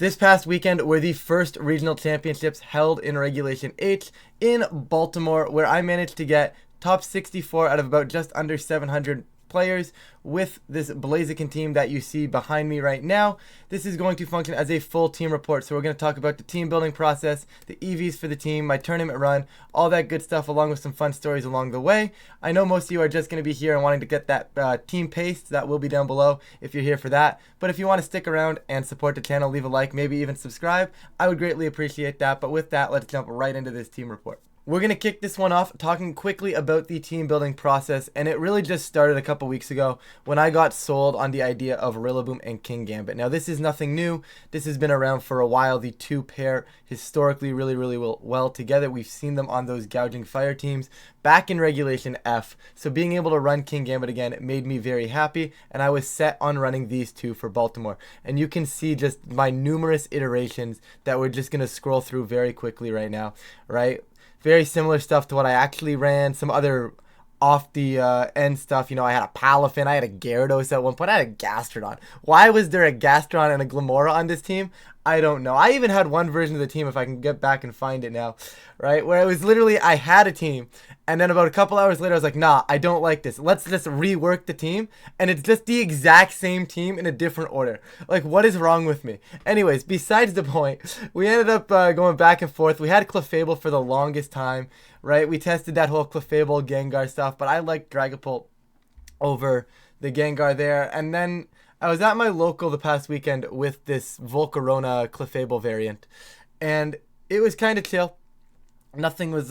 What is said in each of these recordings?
This past weekend were the first regional championships held in Regulation H in Baltimore, where I managed to get top 64 out of about just under 700 players with this Blaziken team that you see behind me right now. This is going to function as a full team report, so we're going to talk about the team building process, the EVs for the team, my tournament run, all that good stuff, along with some fun stories along the way. I know most of you are just going to be here and wanting to get that team paste. That will be down below if you're here for that. But if you want to stick around and support the channel, leave a like, maybe even subscribe. I would greatly appreciate that. But with that, let's jump right into this team report. We're going to kick this one off talking quickly about the team building process, and it really just started a couple weeks ago when I got sold on the idea of Rillaboom and King Gambit. Now, this is nothing new. This has been around for a while. The two pair historically really well together. We've seen them on those gouging fire teams back in Regulation F. So being able to run King Gambit again made me very happy, and I was set on running these two for Baltimore. And you can see just my numerous iterations that we're just going to scroll through very quickly right now, right? Very similar stuff to what I actually ran. Some other off the end stuff. You know, I had a Palafin, I had a Gyarados at one point, I had a Gastrodon. Why was there a Gastrodon and a Glamora on this team? I don't know. I even had one version of the team, if I can get back and find it now, right? Where it was literally, I had a team, and then about a couple hours later, I was like, nah, I don't like this. Let's just rework the team, and it's just the exact same team in a different order. Like, what is wrong with me? Anyways, besides the point, we ended up going back and forth. We had Clefable for the longest time, right? We tested that whole Clefable Gengar stuff, but I liked Dragapult over the Gengar there, and then I was at my local the past weekend with this Volcarona Clefable variant, and it was kind of chill. Nothing was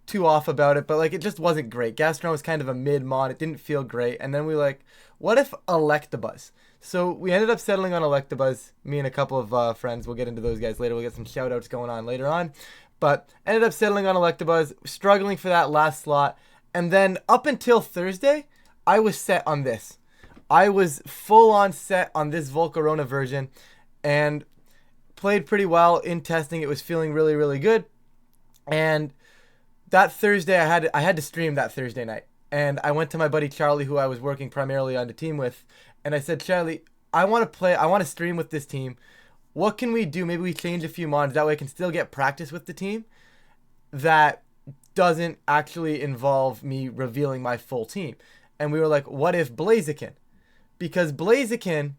too off about it, but like it just wasn't great. Gastron was kind of a mid-mon. It didn't feel great. And then we like, what if Electabuzz? So we ended up settling on Electabuzz, me and a couple of friends. We'll get into those guys later. We'll get some shout-outs going on later on. But ended up settling on Electabuzz, struggling for that last slot. And then up until Thursday, I was set on this. I was full on set on this Volcarona version and played pretty well in testing. It was feeling really good. And that Thursday, I had to stream that Thursday night. And I went to my buddy Charlie, who I was working primarily on the team with. And I said, Charlie, I want to stream with this team. What can we do? Maybe we change a few mods. That way I can still get practice with the team. That doesn't actually involve me revealing my full team. And we were like, what if Blaziken? Because Blaziken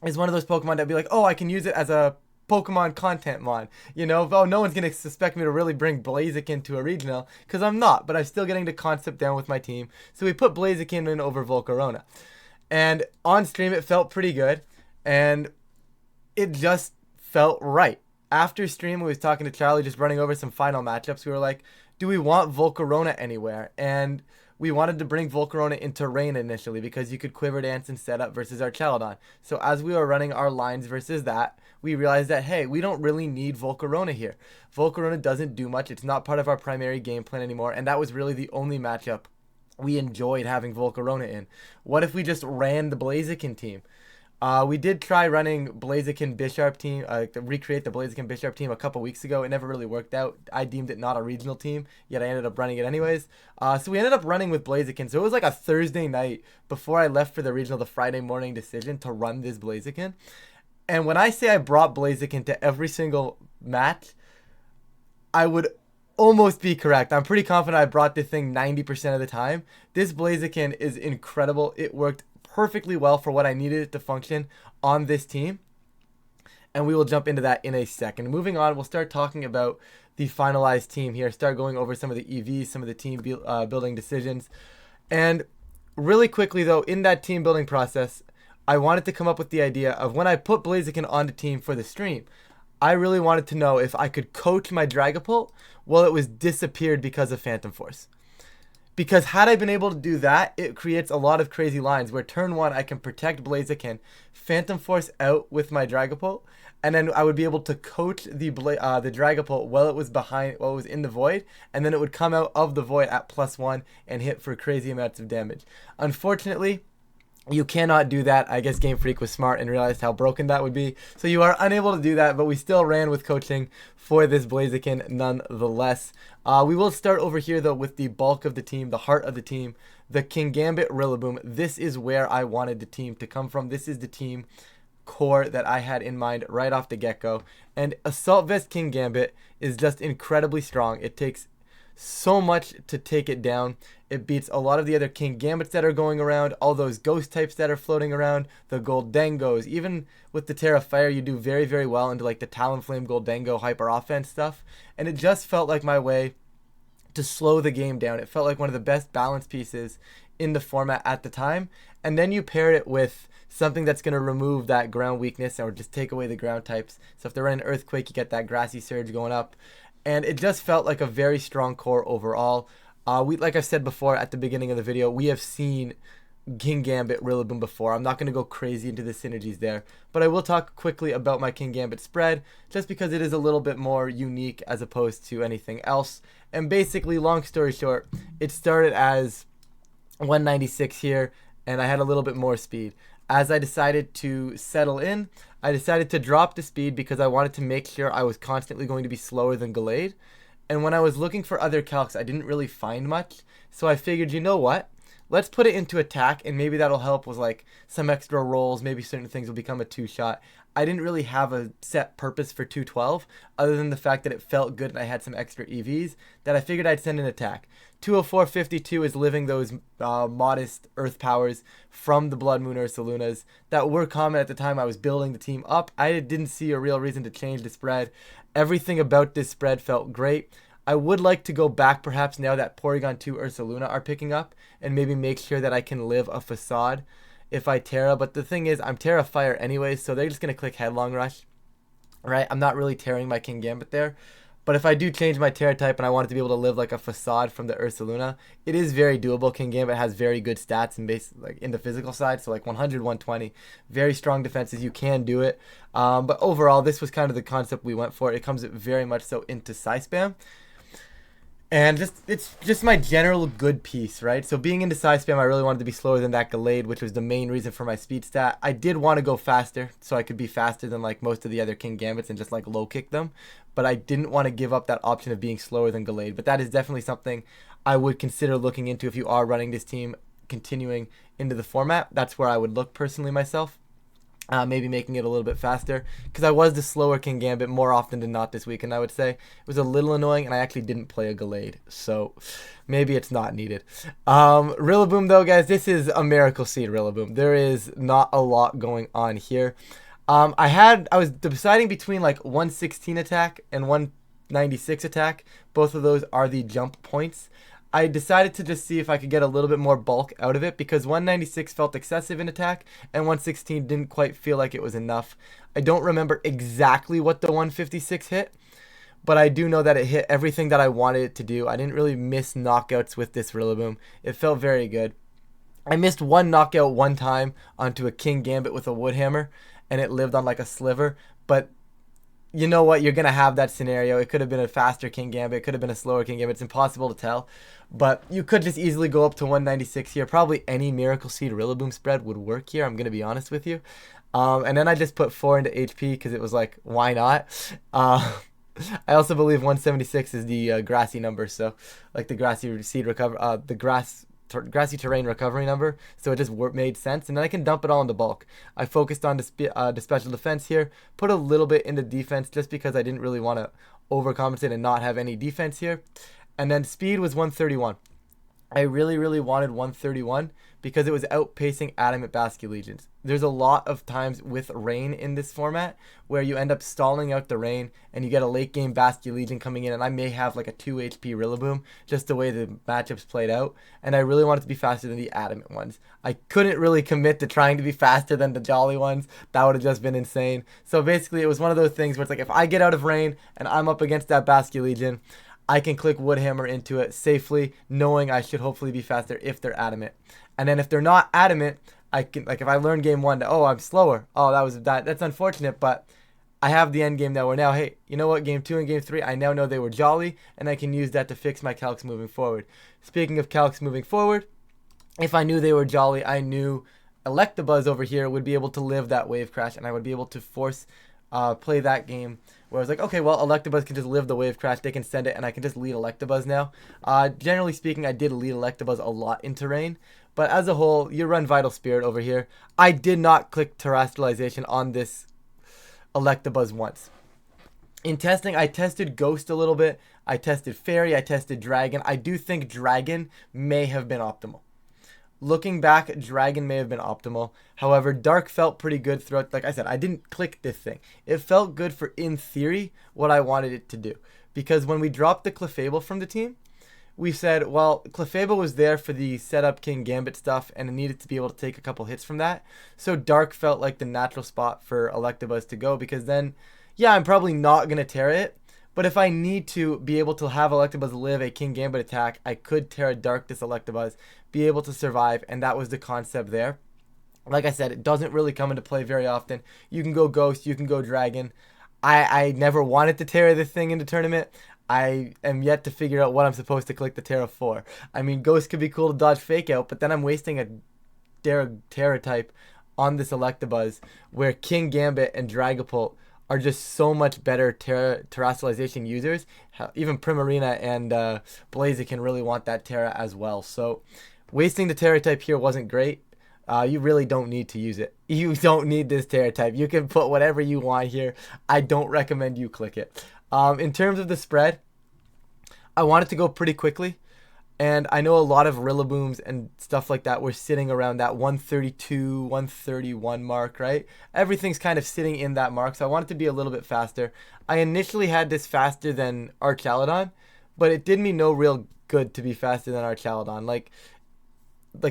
is one of those Pokemon that'd be like, oh, I can use it as a Pokemon content mod. You know, oh, no one's going to suspect me to really bring Blaziken to a regional, because I'm not, but I'm still getting the concept down with my team. So we put Blaziken in over Volcarona. And on stream, it felt pretty good, and it just felt right. After stream, we was talking to Charlie, just running over some final matchups. We were like, do we want Volcarona anywhere? And we wanted to bring Volcarona into Rain initially because you could Quiver Dance and set up versus our Chaladon. So as we were running our lines versus that, we realized that, hey, we don't really need Volcarona here. Volcarona doesn't do much. It's not part of our primary game plan anymore, and that was really the only matchup we enjoyed having Volcarona in. What if we just ran the Blaziken team? We did try running Blaziken Bisharp team, recreate the Blaziken Bisharp team a couple weeks ago. It never really worked out. I deemed it not a regional team, yet I ended up running it anyways. So we ended up running with Blaziken. So it was like a Thursday night before I left for the regional, the Friday morning decision to run this Blaziken. And when I say I brought Blaziken to every single match, I would almost be correct. I'm pretty confident I brought this thing 90% of the time. This Blaziken is incredible. It worked perfectly well for what I needed it to function on this team, and we will jump into that in a second. Moving on, we'll start talking about the finalized team here, start going over some of the EVs, some of the team building decisions. And really quickly though, in that team building process, I wanted to come up with the idea of when I put Blaziken on the team for the stream, I really wanted to know if I could coach my Dragapult while it was disappeared because of Phantom Force. Because had I been able to do that, it creates a lot of crazy lines where turn one, I can protect Blaziken, Phantom Force out with my Dragapult, and then I would be able to coach the Dragapult while it was in the void, and then it would come out of the void at +1 and hit for crazy amounts of damage. Unfortunately, you cannot do that. I guess Game Freak was smart and realized how broken that would be. So you are unable to do that, but we still ran with coaching for this Blaziken nonetheless. We will start over here, though, with the bulk of the team, the heart of the team, the King Gambit Rillaboom. This is where I wanted the team to come from. This is the team core that I had in mind right off the get-go. And Assault Vest King Gambit is just incredibly strong. It takes so much to take it down. It beats a lot of the other King Gambits that are going around, all those ghost types that are floating around, the Goldengos. Even with the Terra Fire, you do very, very well into like the Talonflame Goldengo hyper offense stuff. And it just felt like my way to slow the game down. It felt like one of the best balance pieces in the format at the time. And then you pair it with something that's going to remove that ground weakness or just take away the ground types. So if they're running Earthquake, you get that Grassy Surge going up. And it just felt like a very strong core overall. Like I said before at the beginning of the video, we have seen King Gambit Rillaboom before. I'm not going to go crazy into the synergies there, but I will talk quickly about my King Gambit spread, just because it is a little bit more unique as opposed to anything else. And basically, long story short, it started as 196 here, and I had a little bit more speed. As I decided to settle in, I decided to drop the speed because I wanted to make sure I was constantly going to be slower than Gallade. And when I was looking for other calcs, I didn't really find much. So I figured, you know what? Let's put it into attack, and maybe that'll help with like some extra rolls. Maybe certain things will become a 2-shot. I didn't really have a set purpose for 212, other than the fact that it felt good and I had some extra EVs that I figured I'd send an attack. 204.52 is living those modest earth powers from the Blood Moon Ursalunas that were common at the time I was building the team up. I didn't see a real reason to change the spread. Everything about this spread felt great. I would like to go back perhaps now that Porygon 2 Ursaluna are picking up and maybe make sure that I can live a Facade if I Terra. But the thing is, I'm Terra Fire anyway, so they're just going to click Headlong Rush, right? I'm not really tearing my King Gambit there. But if I do change my Terra type and I want it to be able to live like a Facade from the Ursaluna, it is very doable. King Gambit has very good stats like in the physical side, so like 100, 120, very strong defenses. You can do it. But overall, this was kind of the concept we went for. It comes very much so into Psy Spam. And it's just my general good piece, right? So being into Psy Spam, I really wanted to be slower than that Gallade, which was the main reason for my speed stat. I did want to go faster, so I could be faster than like most of the other King Gambits and just like low kick them. But I didn't want to give up that option of being slower than Gallade. But that is definitely something I would consider looking into if you are running this team, continuing into the format. That's where I would look personally myself. Maybe making it a little bit faster, because I was the slower King Gambit more often than not this weekend. I would say it was a little annoying, and I actually didn't play a Gallade, so maybe it's not needed. Rillaboom though, guys, this is a Miracle Seed Rillaboom. There is not a lot going on here. I was deciding between like 116 attack and 196 attack. Both of those are the jump points. I decided to just see if I could get a little bit more bulk out of it, because 196 felt excessive in attack and 116 didn't quite feel like it was enough. I don't remember exactly what the 156 hit, but I do know that it hit everything that I wanted it to do. I didn't really miss knockouts with this Rillaboom. It felt very good. I missed one knockout one time onto a King Gambit with a Woodhammer, and it lived on like a sliver, but you know what? You're going to have that scenario. It could have been a faster King Gambit. It could have been a slower King Gambit. It's impossible to tell. But you could just easily go up to 196 here. Probably any Miracle Seed Rillaboom spread would work here. I'm going to be honest with you. And then I just put 4 into HP because it was like, why not? I also believe 176 is the grassy number. So like the grassy seed recover, the grassy terrain recovery number, so it just made sense. And then I can dump it all into bulk. I focused on the special defense here, put a little bit into defense just because I didn't really want to overcompensate and not have any defense here. And then speed was 131. I really wanted 131 because it was outpacing Adamant Basculegions. There's a lot of times with rain in this format where you end up stalling out the rain and you get a late game Basculegion coming in, and I may have like a 2 HP Rillaboom just the way the matchups played out, and I really wanted to be faster than the Adamant ones. I couldn't really commit to trying to be faster than the Jolly ones. That would have just been insane. So basically it was one of those things where it's like, if I get out of rain and I'm up against that Basculegion, I can click Woodhammer into it safely, knowing I should hopefully be faster if they're adamant. And then if they're not adamant, I can, like, if I learn game 1 to, oh, I'm slower. Oh, that's unfortunate, but I have the end game now where now, hey, you know what, game 2 and game 3, I now know they were Jolly, and I can use that to fix my calcs moving forward. Speaking of calcs moving forward, if I knew they were Jolly, I knew Electabuzz over here would be able to live that wave crash, and I would be able to force play that game where I was like, okay, well, Electabuzz can just live the Wave Crash. They can send it, and I can just lead Electabuzz now. Generally speaking, I did lead Electabuzz a lot in terrain. But as a whole, you run Vital Spirit over here. I did not click Terrestrialization on this Electabuzz once. In testing, I tested Ghost a little bit. I tested Fairy. I tested Dragon. I do think Dragon may have been optimal. Looking back, Dragon may have been optimal. However, Dark felt pretty good throughout. Like I said, I didn't click this thing. It felt good for, in theory, what I wanted it to do. Because when we dropped the Clefable from the team, we said, well, Clefable was there for the setup King Gambit stuff, and it needed to be able to take a couple hits from that. So Dark felt like the natural spot for Electabuzz to go, because then, yeah, I'm probably not going to Terra it. But if I need to be able to have Electabuzz live a King Gambit attack, I could Terra Dark this Electabuzz, be able to survive, and that was the concept there. Like I said, it doesn't really come into play very often. You can go Ghost, you can go Dragon. I never wanted to Terra this thing into tournament. I am yet to figure out what I'm supposed to click the Terra for. I mean, Ghost could be cool to dodge Fake Out, but then I'm wasting a Terra type on this Electabuzz, where King Gambit and Dragapult are just so much better terrestrialization users. Even Primarina and Blaziken really want that Terra as well. So wasting the Terra type here wasn't great. You really don't need to use it. You don't need this Terra type. You can put whatever you want here. I don't recommend you click it. In terms of the spread, I want it to go pretty quickly. And I know a lot of Rillabooms and stuff like that were sitting around that 132, 131 mark, right? Everything's kind of sitting in that mark, so I want it to be a little bit faster. I initially had this faster than Archaludon, but it did me no real good to be faster than Archaludon. Like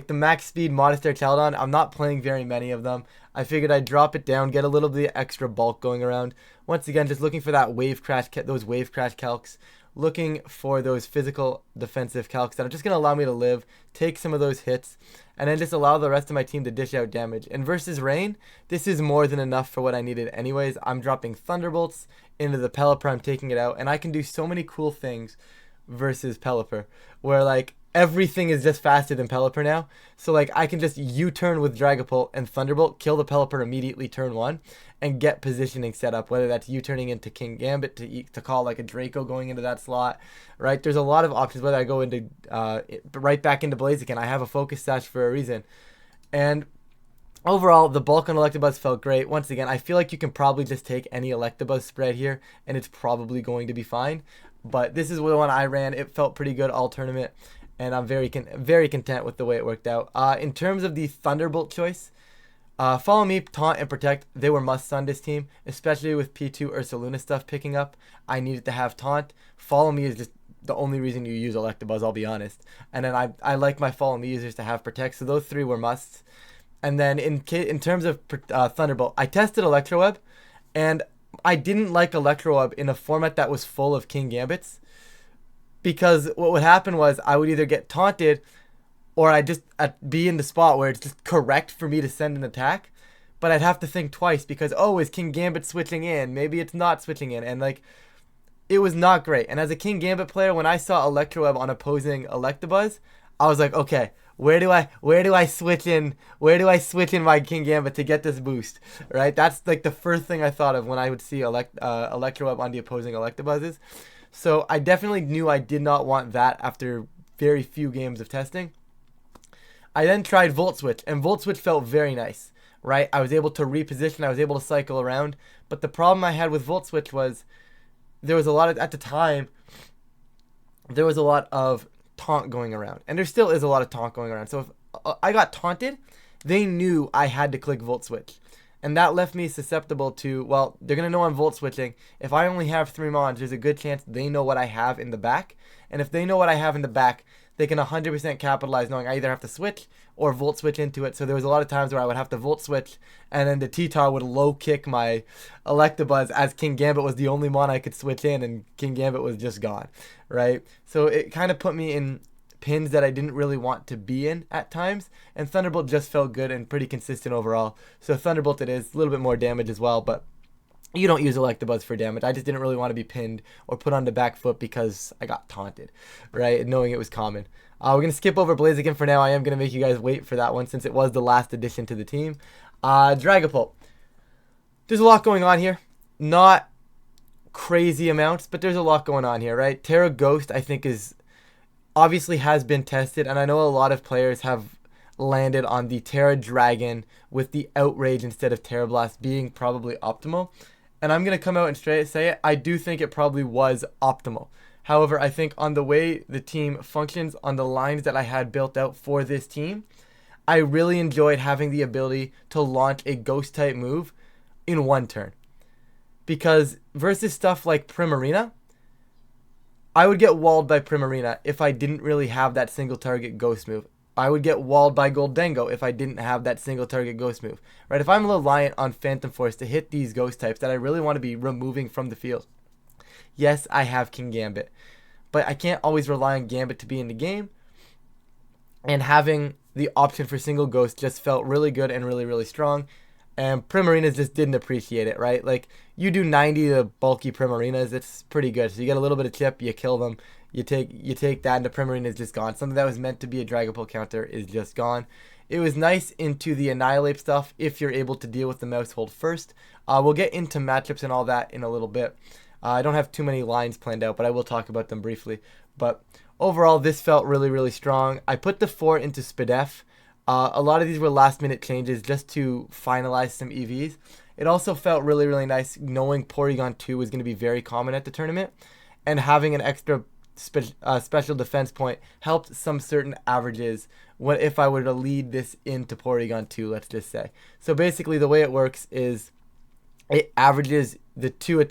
the max speed modest Archaludon, I'm not playing very many of them. I figured I'd drop it down, get a little bit extra bulk going around. Once again, just looking for that wave crash, those wave crash calcs. Looking for those physical defensive calcs that are just going to allow me to live, take some of those hits, and then just allow the rest of my team to dish out damage. And versus Rain, this is more than enough for what I needed anyways. I'm dropping Thunderbolts into the Pelipper, I'm taking it out, and I can do so many cool things versus Pelipper, where like everything is just faster than Pelipper now. So like I can just U-turn with Dragapult and Thunderbolt, kill the Pelipper immediately turn 1, and get positioning set up, whether that's U-turning into King Gambit to call like a Draco going into that slot, right? There's a lot of options, whether I go into right back into Blaziken. I have a focus sash for a reason. And overall, the bulk on Electabuzz felt great. Once again, I feel like you can probably just take any Electabuzz spread here, and it's probably going to be fine. But this is the one I ran. It felt pretty good all tournament, and I'm very content with the way it worked out. In terms of the Thunderbolt choice, Follow Me, Taunt, and Protect, they were musts on this team, especially with P2 Ursaluna stuff picking up. I needed to have Taunt. Follow Me is just the only reason you use Electabuzz, I'll be honest. And then I like my Follow Me users to have Protect, so those three were musts. And then in terms of Thunderbolt, I tested Electroweb, and I didn't like Electroweb in a format that was full of King Gambits, because what would happen was I would either get taunted or I'd just be in the spot where it's just correct for me to send an attack, but I'd have to think twice because, oh, is King Gambit switching in? Maybe it's not switching in, and like, it was not great. And as a King Gambit player, when I saw Electroweb on opposing Electabuzz, I was like, okay, where do I switch in? Where do I switch in my King Gambit to get this boost? Right? That's like the first thing I thought of when I would see Electroweb on the opposing Electabuzzes. So I definitely knew I did not want that after very few games of testing. I then tried Volt Switch, and Volt Switch felt very nice, right? I was able to reposition, I was able to cycle around, but the problem I had with Volt Switch was there was a lot of, at the time, there was a lot of taunt going around, and there still is a lot of taunt going around. So if I got taunted, they knew I had to click Volt Switch, and that left me susceptible to, well, they're going to know I'm Volt Switching. If I only have 3 Mons, there's a good chance they know what I have in the back, and if they know what I have in the back, they can 100% capitalize knowing I either have to switch or Volt Switch into it. So there was a lot of times where I would have to Volt Switch, and then the T-Tar would low kick my Electabuzz as King Gambit was the only mon I could switch in, and King Gambit was just gone, right? So it kind of put me in pins that I didn't really want to be in at times, and Thunderbolt just felt good and pretty consistent overall. So Thunderbolt it is, a little bit more damage as well, but you don't use Electabuzz for damage. I just didn't really want to be pinned or put on the back foot because I got taunted, right? Knowing it was common. We're going to skip over Blaziken for now. I am going to make you guys wait for that one since it was the last addition to the team. Dragapult. There's a lot going on here. Not crazy amounts, but there's a lot going on here, right? Terra Ghost, I think, is obviously has been tested, and I know a lot of players have landed on the Terra Dragon with the Outrage instead of Terra Blast being probably optimal. And I'm going to come out and straight say it. I do think it probably was optimal. However, I think on the way the team functions, on the lines that I had built out for this team, I really enjoyed having the ability to launch a ghost type move in one turn. Because versus stuff like Primarina, I would get walled by Primarina if I didn't really have that single target ghost move. I would get walled by Goldengo if I didn't have that single target ghost move. Right? If I'm reliant on Phantom Force to hit these ghost types that I really want to be removing from the field. Yes, I have King Gambit, but I can't always rely on Gambit to be in the game. And having the option for single ghost just felt really good and really, really strong. And Primarinas just didn't appreciate it, right? Like, you do 90 to bulky Primarinas, it's pretty good. So you get a little bit of chip, you kill them, you take that, and the Primarina is just gone. Something that was meant to be a Dragapult counter is just gone. It was nice into the Annihilate stuff if you're able to deal with the mouse hold first. We'll get into matchups and all that in a little bit. I don't have too many lines planned out, but I will talk about them briefly. But overall, this felt really, really strong. I put the 4 into Spadef. A lot of these were last minute changes just to finalize some EVs. It also felt really, really nice knowing Porygon 2 was going to be very common at the tournament, and having an extra special defense point helped some certain averages if I were to lead this into Porygon 2, let's just say. So basically the way it works is it averages the two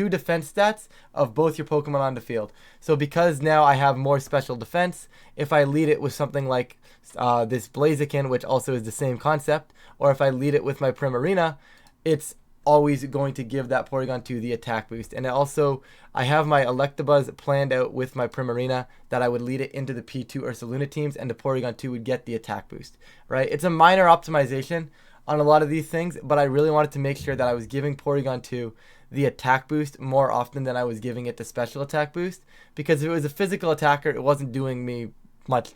defense stats of both your Pokemon on the field. So because now I have more special defense, if I lead it with something like this Blaziken, which also is the same concept, or if I lead it with my Primarina, it's always going to give that Porygon 2 the attack boost. And also, I have my Electabuzz planned out with my Primarina that I would lead it into the P2 Ursaluna teams, and the Porygon 2 would get the attack boost, right? It's a minor optimization on a lot of these things, but I really wanted to make sure that I was giving Porygon 2 the attack boost more often than I was giving it the special attack boost, because if it was a physical attacker, it wasn't doing me much.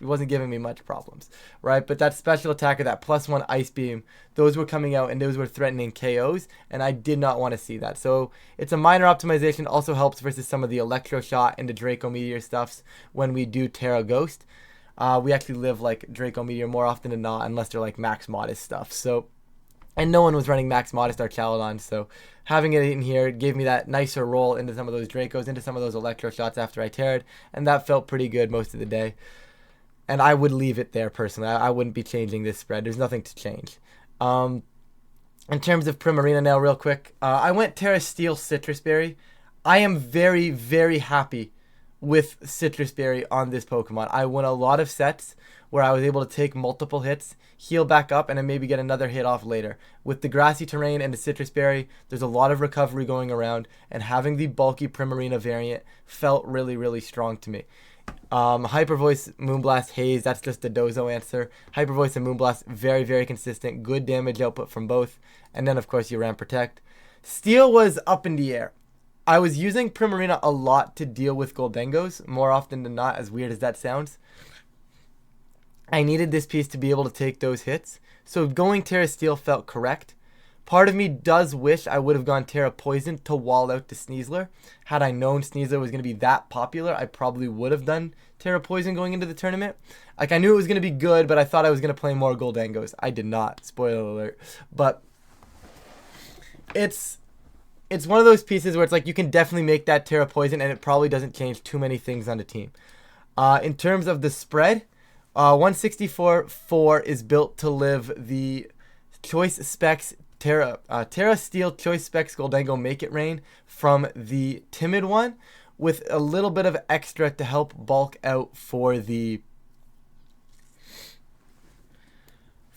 It wasn't giving me much problems, right? But that special attacker, that +1 Ice Beam, those were coming out and those were threatening KOs, and I did not want to see that. So it's a minor optimization. Also helps versus some of the Electro Shot and the Draco Meteor stuffs when we do Terra Ghost. We actually live like Draco Meteor more often than not, unless they're like Max Modest stuff. So, and no one was running Max Modest or Chaladon, so having it in here gave me that nicer roll into some of those Dracos, into some of those Electro Shots after I terred, and that felt pretty good most of the day. And I would leave it there personally. I wouldn't be changing this spread. There's nothing to change. In terms of Primarina now, real quick, I went Terra Steel Citrus Berry. I am very, very happy with Citrus Berry on this Pokemon. I won a lot of sets where I was able to take multiple hits, heal back up, and then maybe get another hit off later. With the grassy terrain and the Citrus Berry, there's a lot of recovery going around, and having the bulky Primarina variant felt really, really strong to me. Hyper Voice, Moonblast, Haze, that's just the Dozo answer. Hyper Voice and Moonblast, very, very consistent. Good damage output from both. And then, of course, you ran Protect. Steel was up in the air. I was using Primarina a lot to deal with Goldengos, more often than not, as weird as that sounds. I needed this piece to be able to take those hits. So going Terra Steel felt correct. Part of me does wish I would have gone Terra Poison to wall out the Sneasler. Had I known Sneasler was going to be that popular, I probably would have done Terra Poison going into the tournament. Like, I knew it was going to be good, but I thought I was going to play more Goldengos. I did not. Spoiler alert. But it's one of those pieces where it's like you can definitely make that Terra Poison, and it probably doesn't change too many things on the team. In terms of the spread, 164.4 is built to live the Choice Specs Terra Steel Choice Specs Goldengo Make It Rain from the Timid one, with a little bit of extra to help bulk out for the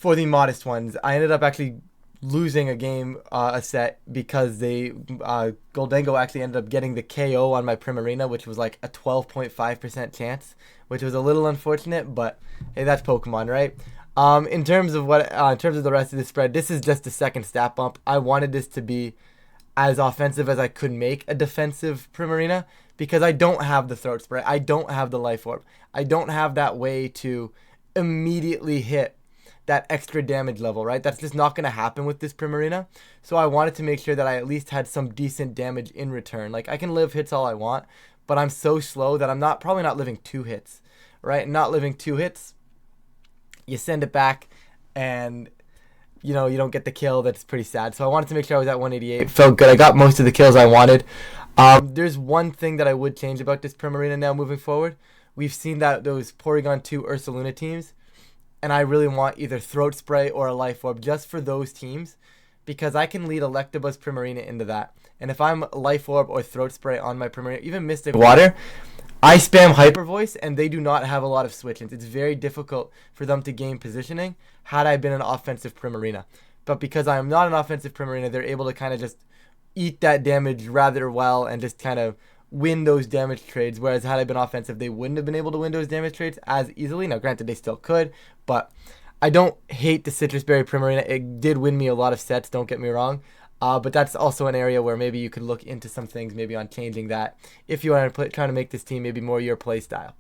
modest ones. I ended up actually losing a set because Goldengo actually ended up getting the KO on my Primarina, which was like a 12.5% chance, which was a little unfortunate, but hey, that's Pokemon, right? In terms of the rest of the spread, this is just a second stat bump. I wanted this to be as offensive as I could make a defensive Primarina, because I don't have the Throat Spray. I don't have the Life Orb. I don't have that way to immediately hit that extra damage level, right? That's just not going to happen with this Primarina. So I wanted to make sure that I at least had some decent damage in return. Like, I can live hits all I want, but I'm so slow that I'm probably not living 2 hits, right? Not living 2 hits, you send it back, and you don't get the kill. That's pretty sad. So I wanted to make sure I was at 188. It felt good. I got most of the kills I wanted. There's one thing that I would change about this Primarina now moving forward. We've seen that those Porygon 2 Ursaluna teams, and I really want either Throat Spray or a Life Orb just for those teams, because I can lead Electabuzz Primarina into that. And if I'm Life Orb or Throat Spray on my Primarina, even Mystic Water, I spam Hyper Voice, and they do not have a lot of switch-ins. It's very difficult for them to gain positioning had I been an offensive Primarina. But because I am not an offensive Primarina, they're able to kind of just eat that damage rather well and just kind of win those damage trades. Whereas had I been offensive, they wouldn't have been able to win those damage trades as easily. Now, granted, they still could, but I don't hate the Citrus Berry Primarina. It did win me a lot of sets, don't get me wrong. But that's also an area where maybe you could look into some things, maybe on changing that if you want to trying to make this team maybe more your play style.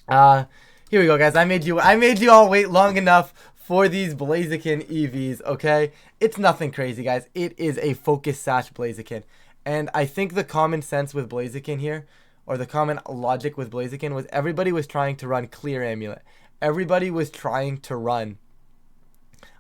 Here we go, guys. I made you all wait long enough for these Blaziken EVs. Okay, it's nothing crazy, guys. It is a Focus Sash Blaziken, and I think the common sense with Blaziken here, or the common logic with Blaziken, was everybody was trying to run Clear Amulet. Everybody was trying to run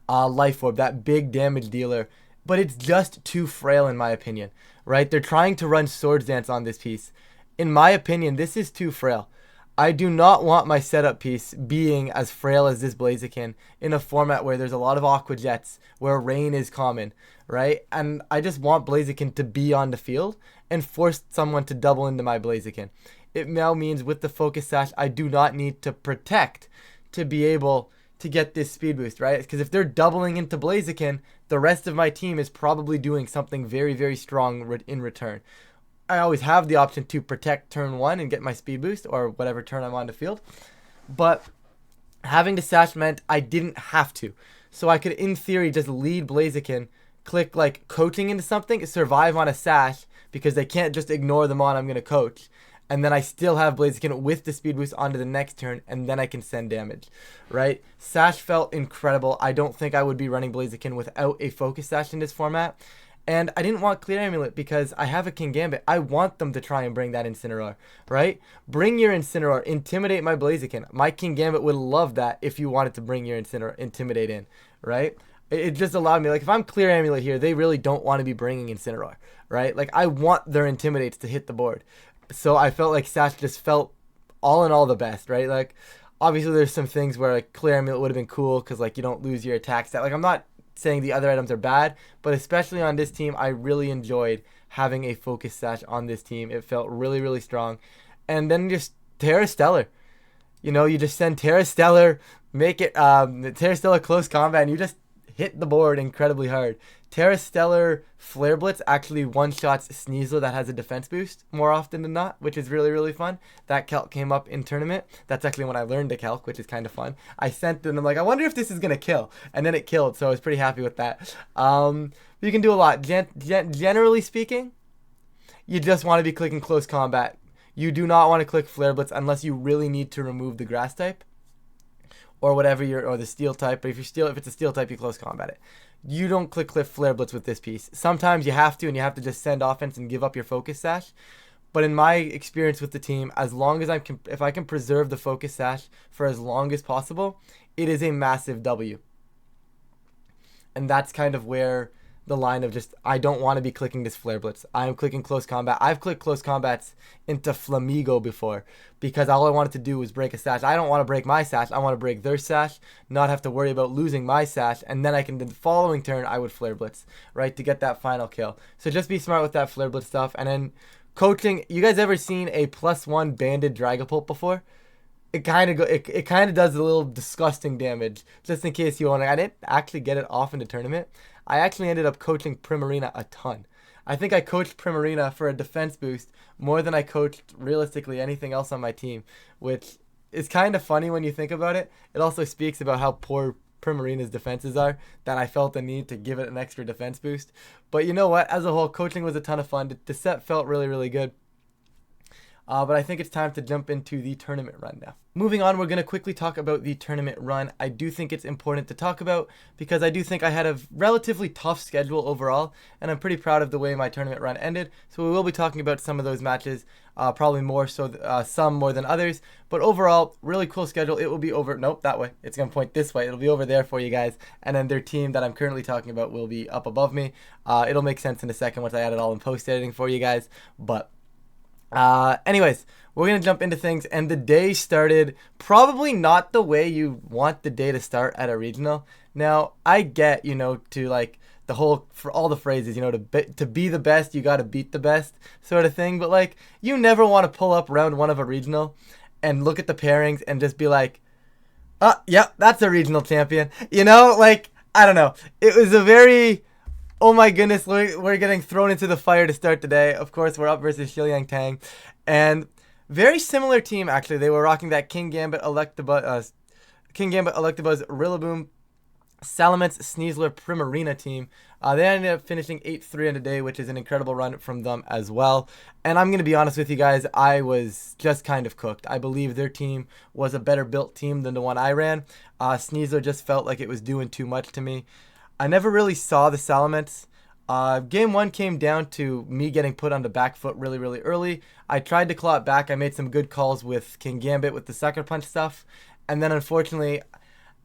Life Orb, that big damage dealer. But it's just too frail in my opinion, right? They're trying to run Swords Dance on this piece. In my opinion, this is too frail. I do not want my setup piece being as frail as this Blaziken in a format where there's a lot of Aqua Jets, where rain is common, right? And I just want Blaziken to be on the field and force someone to double into my Blaziken. It now means with the Focus Sash, I do not need to protect to be able to get this speed boost, right? Because if they're doubling into Blaziken, the rest of my team is probably doing something very, very strong in return. I always have the option to protect turn 1 and get my speed boost, or whatever turn I'm on the field. But having the Sash meant I didn't have to. So I could, in theory, just lead Blaziken, click like coaching into something, survive on a Sash, because they can't just ignore the mon I'm going to coach. And then I still have Blaziken with the speed boost onto the next turn, and then I can send damage, right? Sash felt incredible. I don't think I would be running Blaziken without a Focus Sash in this format. And I didn't want Clear Amulet because I have a Kingambit. I want them to try and bring that Incineroar, right? Bring your Incineroar. Intimidate my Blaziken. My Kingambit would love that if you wanted to bring your Incineroar, Intimidate in, right? It just allowed me, like, if I'm Clear Amulet here, they really don't want to be bringing Incineroar, right? Like, I want their Intimidates to hit the board. So I felt like Sash just felt all in all the best, right? Like, obviously there's some things where like Clear Amulet would have been cool because like you don't lose your attack stat. Like, I'm not saying the other items are bad, but especially on this team, I really enjoyed having a Focus Sash on this team. It felt really, really strong. And then just Terra Stellar. You just send Terra Stellar, make it Terra Stellar close combat, and you just hit the board incredibly hard. Terra Stellar Flare Blitz actually one-shots Sneasel that has a defense boost more often than not, which is really, really fun. That calc came up in tournament. That's actually when I learned the calc, which is kind of fun. I sent it and I'm like, I wonder if this is going to kill. And then it killed, so I was pretty happy with that. You can do a lot. Generally speaking, you just want to be clicking close combat. You do not want to click Flare Blitz unless you really need to remove the grass type. Or whatever or the steel type, but if it's a steel type, you close combat it. You don't click Flare Blitz with this piece. Sometimes you have to, and you have to just send offense and give up your Focus Sash. But in my experience with the team, as long as if I can preserve the Focus Sash for as long as possible, it is a massive W. And that's kind of where the line of just, I don't want to be clicking this Flare Blitz. I'm clicking close combat. I've clicked close combats into Flamigo before because all I wanted to do was break a Sash. I don't want to break my Sash. I want to break their Sash, not have to worry about losing my Sash, and then the following turn, I would Flare Blitz, right, to get that final kill. So just be smart with that Flare Blitz stuff. And then coaching, you guys ever seen a +1 banded Dragapult before? It kind of does a little disgusting damage. Just in case you want to, I didn't actually get it off in the tournament. I actually ended up coaching Primarina a ton. I think I coached Primarina for a defense boost more than I coached realistically anything else on my team, which is kind of funny when you think about it. It also speaks about how poor Primarina's defenses are that I felt the need to give it an extra defense boost. But you know what? As a whole, coaching was a ton of fun. The set felt really, really good. But I think it's time to jump into the tournament run now. Moving on, we're going to quickly talk about the tournament run. I do think it's important to talk about because I do think I had a relatively tough schedule overall, and I'm pretty proud of the way my tournament run ended. So we will be talking about some of those matches, probably more so, some more than others. But overall, really cool schedule. It will be over, nope, that way. It's going to point this way. It'll be over there for you guys. And then their team that I'm currently talking about will be up above me. It'll make sense in a second once I add it all in post editing for you guys. But anyways, we're going to jump into things, and the day started probably not the way you want the day to start at a regional. Now, I get, to like the whole, for all the phrases, to be the best, you got to beat the best sort of thing. But like, you never want to pull up round one of a regional and look at the pairings and just be like, yep, that's a regional champion. Like, I don't know. It was a very, oh my goodness, we're getting thrown into the fire to start the day. Of course, we're up versus Xiliang Tang. And very similar team, actually. They were rocking that King Gambit Electabuzz Rillaboom Salamence Sneasler Primarina team. They ended up finishing 8-3 on the day, which is an incredible run from them as well. And I'm going to be honest with you guys, I was just kind of cooked. I believe their team was a better built team than the one I ran. Sneasler just felt like it was doing too much to me. I never really saw the Salamence. Game 1 came down to me getting put on the back foot really, really early. I tried to claw it back. I made some good calls with King Gambit with the sucker punch stuff. And then unfortunately,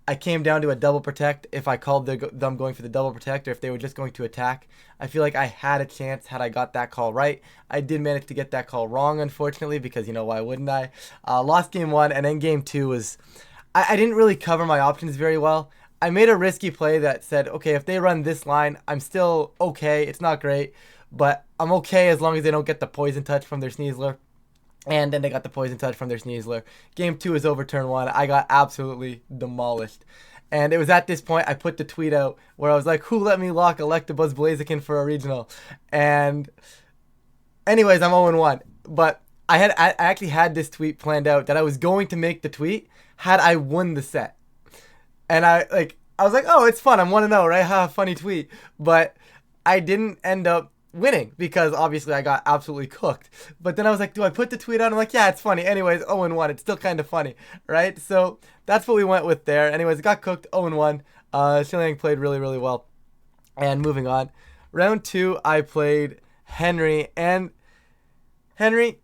I came down to a double protect if I called them going for the double protect or if they were just going to attack. I feel like I had a chance had I got that call right. I did manage to get that call wrong, unfortunately, because, why wouldn't I? Lost game 1, and then game 2 was... I didn't really cover my options very well. I made a risky play that said, okay, if they run this line, I'm still okay. It's not great, but I'm okay as long as they don't get the poison touch from their Sneasler. And then they got the poison touch from their Sneasler. Game 2 is over turn 1. I got absolutely demolished. And it was at this point I put the tweet out where I was like, who let me lock Electabuzz Blaziken for a regional? And anyways, I'm 0-1. But I actually had this tweet planned out that I was going to make the tweet had I won the set. And I was like, oh, it's fun. I'm 1-0, right? Ha, funny tweet. But I didn't end up winning because obviously I got absolutely cooked. But then I was like, do I put the tweet out? I'm like, yeah, it's funny. Anyways, 0-1. It's still kind of funny, right? So that's what we went with there. Anyways, got cooked 0-1. Xiliang played really, really well. And moving on. Round 2, I played Henry. And Henry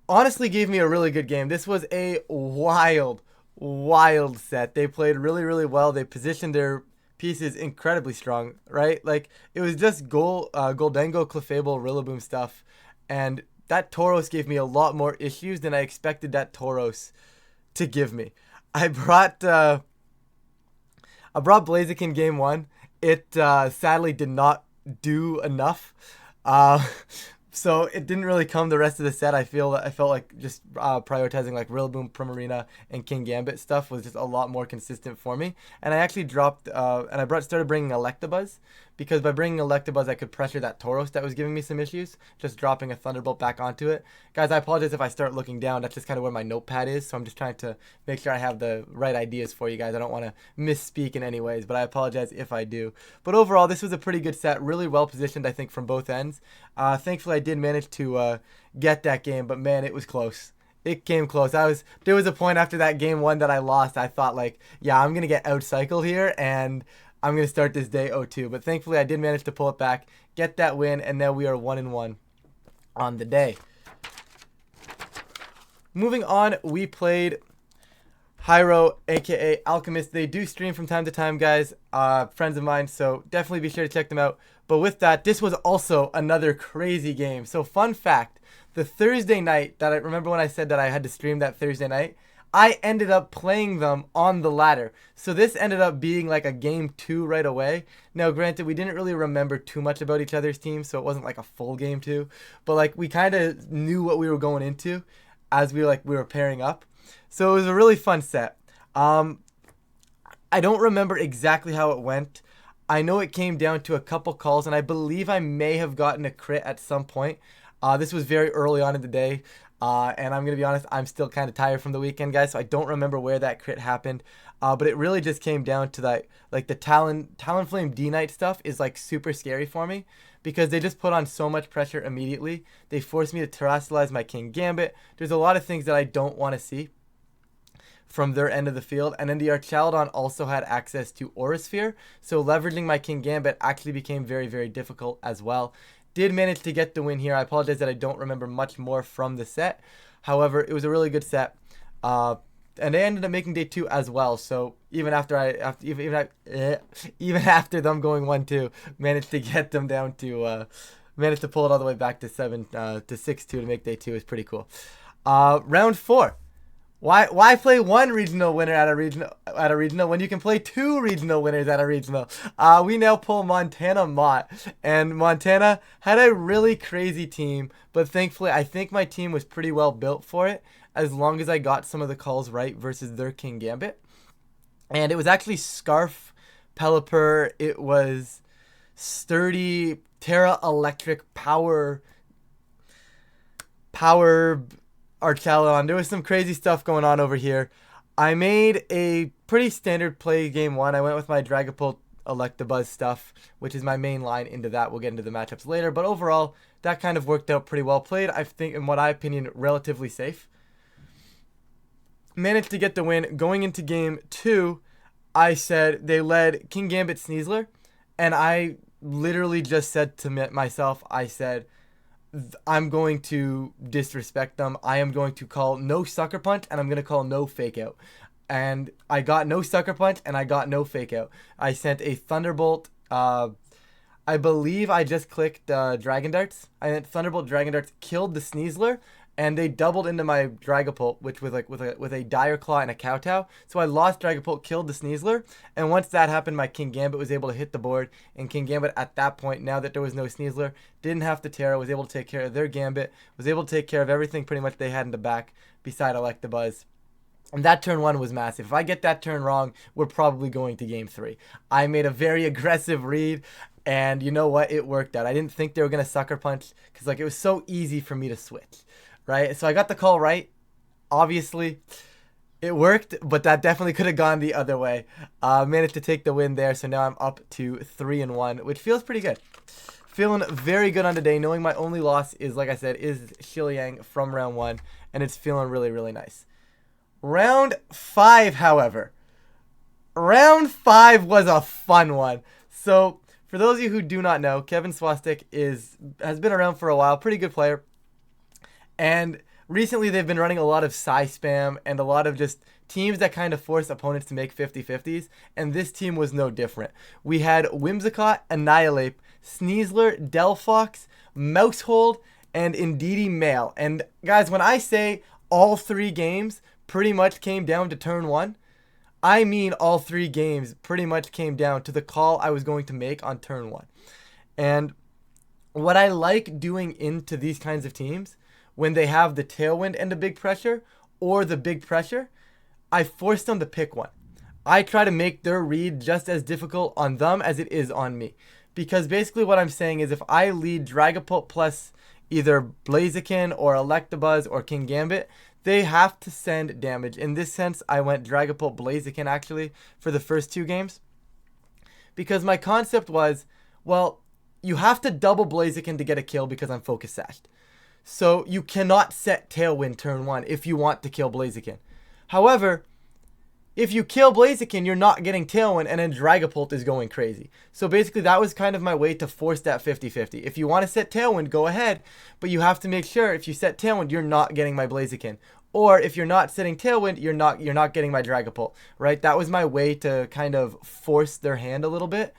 honestly gave me a really good game. This was a wild set. They played really, really well. They positioned their pieces incredibly strong, right? Like, it was just Goldengo, Clefable, Rillaboom stuff. And that Tauros gave me a lot more issues than I expected that Tauros to give me. I brought Blaziken game 1. It sadly did not do enough. So it didn't really come the rest of the set. I felt like just prioritizing like Rillaboom, Primarina, and King Gambit stuff was just a lot more consistent for me. And I actually dropped and I started bringing Electabuzz because by bringing Electabuzz I could pressure that Tauros that was giving me some issues. Just dropping a Thunderbolt back onto it. Guys, I apologize if I start looking down. That's just kind of where my notepad is. So I'm just trying to make sure I have the right ideas for you guys. I don't want to misspeak in any ways, but I apologize if I do. But overall, this was a pretty good set. Really well positioned, I think, from both ends. Thankfully, I did manage to get that game, but man, it was close. It came close. There was a point after that game 1 that I lost. I thought like, yeah, I'm going to get outcycled here and I'm going to start this day 0-2. But thankfully, I did manage to pull it back, get that win, and now we are 1-1 on the day. Moving on, we played Hyro, aka Alchemist. They do stream from time to time, guys. Friends of mine, so definitely be sure to check them out. But with that, this was also another crazy game. So fun fact, the Thursday night that I remember when I said that I had to stream that Thursday night, I ended up playing them on the ladder. So this ended up being like a game 2 right away. Now, granted, we didn't really remember too much about each other's teams, so it wasn't like a full game 2. But like we kind of knew what we were going into as we were pairing up. So it was a really fun set. I don't remember exactly how it went. I know it came down to a couple calls, and I believe I may have gotten a crit at some point. This was very early on in the day, and I'm going to be honest, I'm still kind of tired from the weekend, guys, so I don't remember where that crit happened. But it really just came down to that, like the Talonflame D-Knight stuff is like super scary for me because they just put on so much pressure immediately. They forced me to terrestrialize my king gambit. There's a lot of things that I don't want to see from their end of the field. And then the Archaludon also had access to Aura Sphere, so leveraging my king gambit actually became very, very difficult as well. Did manage to get the win here. I apologize that I don't remember much more from the set. However, it was a really good set. And they ended up making day 2 as well. So even after even after them going 1-2, managed to get them down to managed to pull it all the way back to 6-2 to make day 2 is pretty cool. Round 4. Why play one regional winner at a regional when you can play 2 regional winners at a regional? We now pull Montana Mott, and Montana had a really crazy team, but thankfully I think my team was pretty well built for it, as long as I got some of the calls right versus their king gambit. And it was actually Scarf, Pelipper, it was Sturdy, Terra Electric, Power Archaludon. There was some crazy stuff going on over here. I made a pretty standard play game 1. I went with my Dragapult Electabuzz stuff, which is my main line into that. We'll get into the matchups later. But overall, that kind of worked out pretty well played. I think, in my opinion, relatively safe. Managed to get the win. Going into game 2, I said they led King Gambit Sneasler. And I literally just said to myself, I said, I'm going to disrespect them. I am going to call no sucker punch, and I'm going to call no fake out. And I got no sucker punch, and I got no fake out. I sent a Thunderbolt. I believe I just clicked Dragon Darts. I sent Thunderbolt Dragon Darts, killed the Sneasler, and they doubled into my Dragapult, which was like with a Dire Claw and a Kowtow. So I lost Dragapult, killed the Sneasler, and once that happened, my King Gambit was able to hit the board. And King Gambit at that point, now that there was no Sneasler, didn't have to Terra, was able to take care of their Gambit, was able to take care of everything pretty much they had in the back beside Electabuzz. And that turn 1 was massive. If I get that turn wrong, we're probably going to game 3. I made a very aggressive read, and you know what? It worked out. I didn't think they were going to sucker punch, because like it was so easy for me to switch. Right, so I got the call right. Obviously, it worked, but that definitely could have gone the other way. Managed to take the win there, so now I'm up to 3-1, which feels pretty good. Feeling very good on today, knowing my only loss is, like I said, is Shiliang from round 1, and it's feeling really, really nice. Round 5, however. Round 5 was a fun one. So, for those of you who do not know, Kevin Swastik has been around for a while, pretty good player. And recently they've been running a lot of Psy Spam and a lot of just teams that kind of force opponents to make 50-50s. And this team was no different. We had Whimsicott, Annihilate, Sneasler, Delphox, Mousehold, and Indeedee Male. And guys, when I say all 3 games pretty much came down to turn 1, I mean all 3 games pretty much came down to the call I was going to make on turn 1. And what I like doing into these kinds of teams, when they have the tailwind and the big pressure, or the big pressure, I force them to pick one. I try to make their read just as difficult on them as it is on me. Because basically what I'm saying is if I lead Dragapult plus either Blaziken or Electabuzz or King Gambit, they have to send damage. In this sense, I went Dragapult Blaziken actually for the first 2 games. Because my concept was, well, you have to double Blaziken to get a kill because I'm focus sashed. So you cannot set Tailwind turn 1 if you want to kill Blaziken. However, if you kill Blaziken, you're not getting Tailwind, and then Dragapult is going crazy. So basically, that was kind of my way to force that 50-50. If you want to set Tailwind, go ahead, but you have to make sure if you set Tailwind, you're not getting my Blaziken. Or if you're not setting Tailwind, you're not getting my Dragapult, right? That was my way to kind of force their hand a little bit.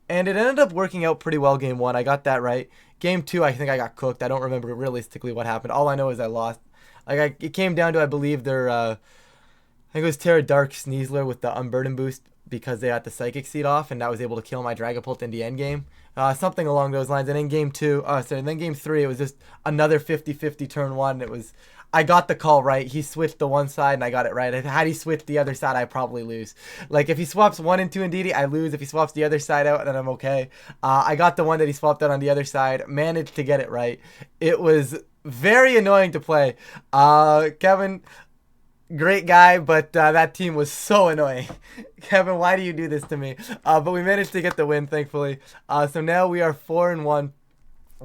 And it ended up working out pretty well game 1. I got that right. Game 2, I think I got cooked. I don't remember realistically what happened. All I know is I lost. It came down to, I believe, their, I think it was Terra Dark Sneasler with the Unburden boost because they had the Psychic Seed off, and that was able to kill my Dragapult in the end game. Something along those lines. And in game 3, it was just another 50-50 turn 1. I got the call right. He switched the one side and I got it right. Had he switched the other side, I probably lose. Like if he swaps 1 and 2 Indeedee, I lose. If he swaps the other side out, then I'm okay. I got the one that he swapped out on the other side. Managed to get it right. It was very annoying to play. Kevin, great guy, but that team was so annoying. Kevin, why do you do this to me? But we managed to get the win, thankfully. So now we are 4-1.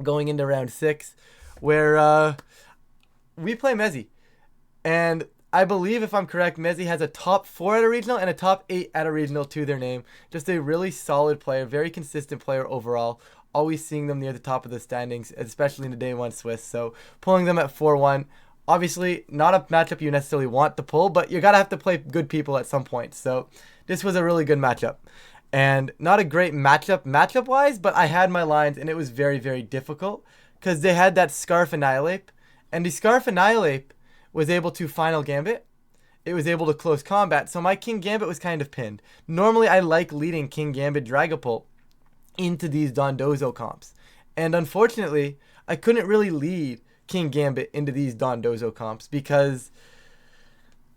going into round 6, where we play Mezzi. And I believe, if I'm correct, Mezzi has a top 4 at a regional and a top 8 at a regional to their name. Just a really solid player, very consistent player overall. Always seeing them near the top of the standings, especially in the day 1 Swiss. So pulling them at 4-1. Obviously, not a matchup you necessarily want to pull, but you gotta have to play good people at some point. So this was a really good matchup. And not a great matchup-wise, but I had my lines, and it was very, very difficult because they had that Scarf Annihilate. And the Scarf Annihilate was able to Final Gambit. It was able to close combat, so my King Gambit was kind of pinned. Normally, I like leading King Gambit Dragapult into these Dondozo comps. And unfortunately, I couldn't really lead King Gambit into these Dondozo comps because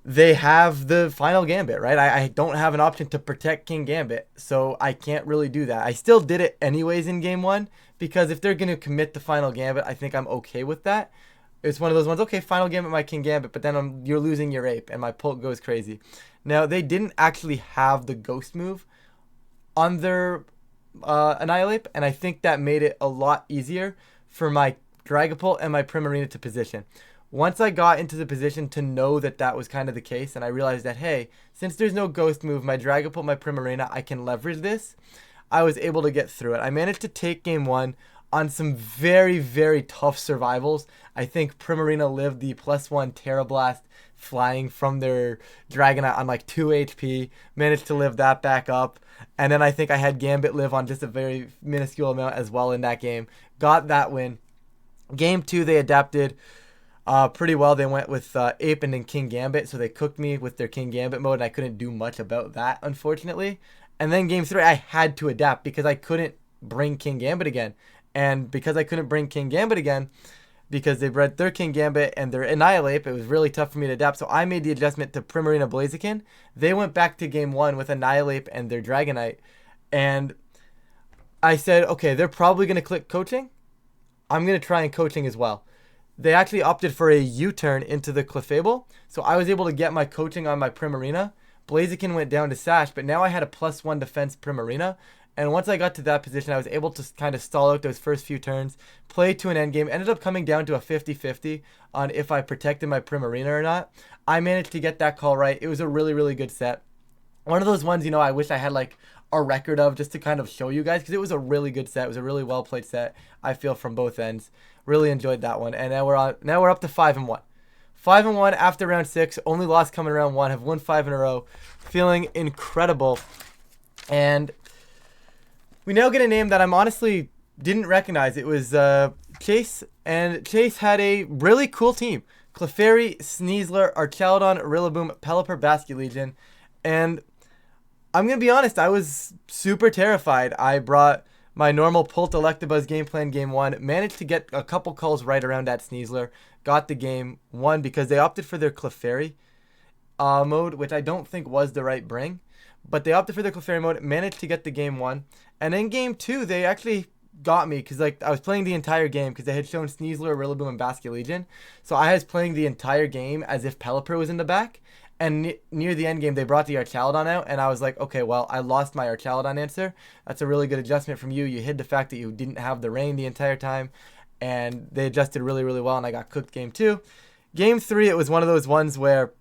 they have the Final Gambit, right? I don't have an option to protect King Gambit, so I can't really do that. I still did it anyways in game 1 because if they're going to commit the Final Gambit, I think I'm okay with that. It's one of those ones, okay, Final Gambit my King Gambit, but then you're losing your Ape and my Pult goes crazy. Now, they didn't actually have the Ghost move on their Annihilate, and I think that made it a lot easier for my Dragapult and my Primarina to position. Once I got into the position to know that that was kind of the case, and I realized that, hey, since there's no Ghost move, my Dragapult, my Primarina, I can leverage this, I was able to get through it. I managed to take game 1 on some very, very tough survivals. I think Primarina lived the +1 Terra Blast flying from their Dragonite on like 2 HP, managed to live that back up, and then I think I had Gambit live on just a very minuscule amount as well in that game. Got that win. Game 2, they adapted pretty well. They went with Ape and then King Gambit, so they cooked me with their King Gambit mode, and I couldn't do much about that, unfortunately. And then game 3, I had to adapt because I couldn't bring King Gambit again. And because I couldn't bring King Gambit again, because they bred their King Gambit and their Annihilate, it was really tough for me to adapt. So I made the adjustment to Primarina Blaziken. They went back to game 1 with Annihilate and their Dragonite. And I said, okay, they're probably going to click coaching. I'm going to try and coaching as well. They actually opted for a U-turn into the Clefable. So I was able to get my coaching on my Primarina. Blaziken went down to Sash, but now I had a +1 defense Primarina. And once I got to that position, I was able to kind of stall out those first few turns, play to an endgame, ended up coming down to a 50-50 on if I protected my Primarina or not. I managed to get that call right. It was a really, really good set. One of those ones, you know, I wish I had like a record of just to kind of show you guys because it was a really good set. It was a really well played set, I feel, from both ends. Really enjoyed that one. And now we're up to 5-1. 5-1 after round 6. Only loss coming around 1. Have won 5 in a row. Feeling incredible. And we now get a name that I'm honestly didn't recognize. It was Chase, and Chase had a really cool team. Clefairy, Sneasler, Archaludon, Rillaboom, Pelipper, Basculegion. And I'm going to be honest, I was super terrified. I brought my normal Pult Electabuzz game plan game 1, managed to get a couple calls right around that Sneasler, got the game 1 because they opted for their Clefairy mode, which I don't think was the right bring. But they opted for the Clefairy mode, managed to get the game 1. And in game 2, they actually got me because like I was playing the entire game because they had shown Sneasler, Rillaboom, and Basculegion. So I was playing the entire game as if Pelipper was in the back. And near the end game, they brought the Archaludon out, and I was like, okay, well, I lost my Archaludon answer. That's a really good adjustment from you. You hid the fact that you didn't have the rain the entire time, and they adjusted really, really well, and I got cooked game 2. Game 3, it was one of those ones where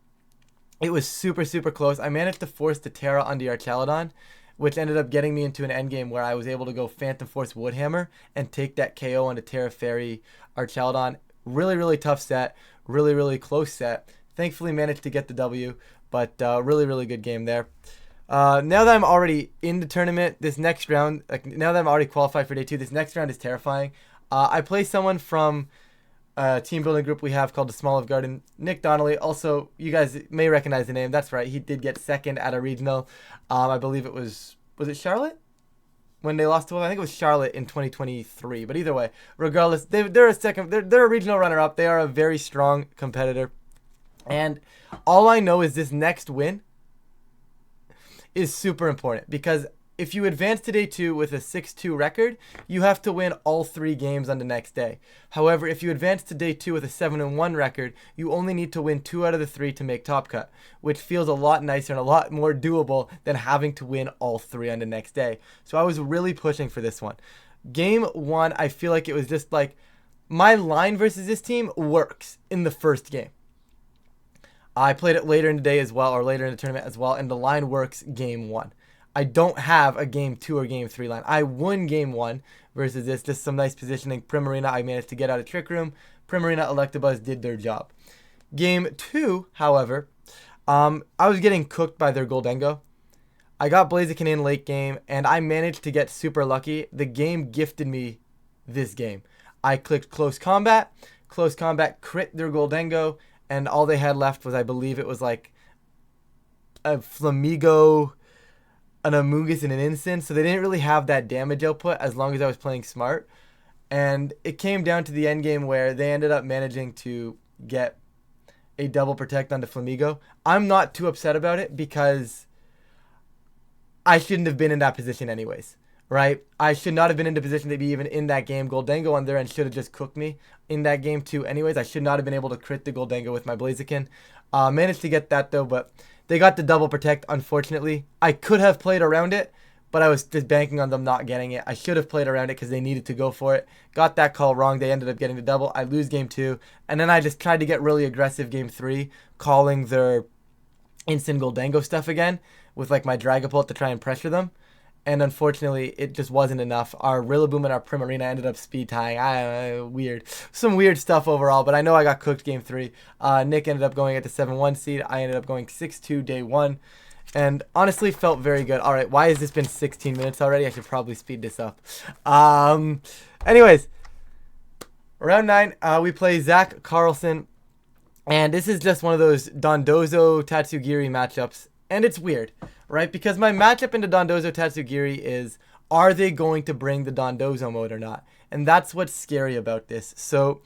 it was super, super close. I managed to force the Terra on the Archaludon, which ended up getting me into an endgame where I was able to go Phantom Force Woodhammer and take that KO on the Terra Fairy Archaludon. Really, really tough set. Really, really close set. Thankfully managed to get the W, but really, really good game there. Now that I'm already in the tournament, this next round, now that I'm already qualified for day 2, this next round is terrifying. I play someone from a team building group we have called the Small of Garden, Nick Donnelly. Also, you guys may recognize the name. That's right. He did get second at a regional. I believe it was it Charlotte? When they lost to him? I think it was Charlotte in 2023. But either way, regardless, they're a regional runner-up. They are a very strong competitor. And all I know is this next win is super important because if you advance to day 2 with a 6-2 record, you have to win all 3 games on the next day. However, if you advance to day 2 with a 7-1 record, you only need to win 2 out of the 3 to make top cut, which feels a lot nicer and a lot more doable than having to win all 3 on the next day. So I was really pushing for this one. Game 1, I feel like it was just like my line versus this team works in the first game. I played it later in the day as well, or later in the tournament as well, and the line works game 1. I don't have a game 2 or game 3 line. I won game 1 versus this. Just some nice positioning. Primarina, I managed to get out of Trick Room. Primarina, Electabuzz did their job. Game 2, however, I was getting cooked by their Goldengo. I got Blaziken in late game, and I managed to get super lucky. The game gifted me this game. I clicked Close Combat. Close Combat crit their Goldengo, and all they had left was, I believe it was like a Flamigo, an Amoonguss, and an Instant. So they didn't really have that damage output as long as I was playing smart. And it came down to the end game where they ended up managing to get a double protect onto Flamigo. I'm not too upset about it because I shouldn't have been in that position anyways, right? I should not have been in the position to be even in that game. Goldengo on their end should have just cooked me in that game too anyways. I should not have been able to crit the Goldengo with my Blaziken. Managed to get that though, but they got the double protect, unfortunately. I could have played around it, but I was just banking on them not getting it. I should have played around it because they needed to go for it. Got that call wrong. They ended up getting the double. I lose game 2, and then I just tried to get really aggressive game 3, calling their instant Goldengo stuff again with like my Dragapult to try and pressure them. And unfortunately, it just wasn't enough. Our Rillaboom and our Primarina ended up speed tying. Weird. Some weird stuff overall, but I know I got cooked game 3. Nick ended up going at the 7-1 seed. I ended up going 6-2 day 1. And honestly, felt very good. All right, why has this been 16 minutes already? I should probably speed this up. Anyways, round 9, we play Zach Carlson. And this is just one of those Dondozo Tatsugiri matchups. And it's weird, right? Because my matchup into Dondozo Tatsugiri is, are they going to bring the Dondozo mode or not? And that's what's scary about this. So,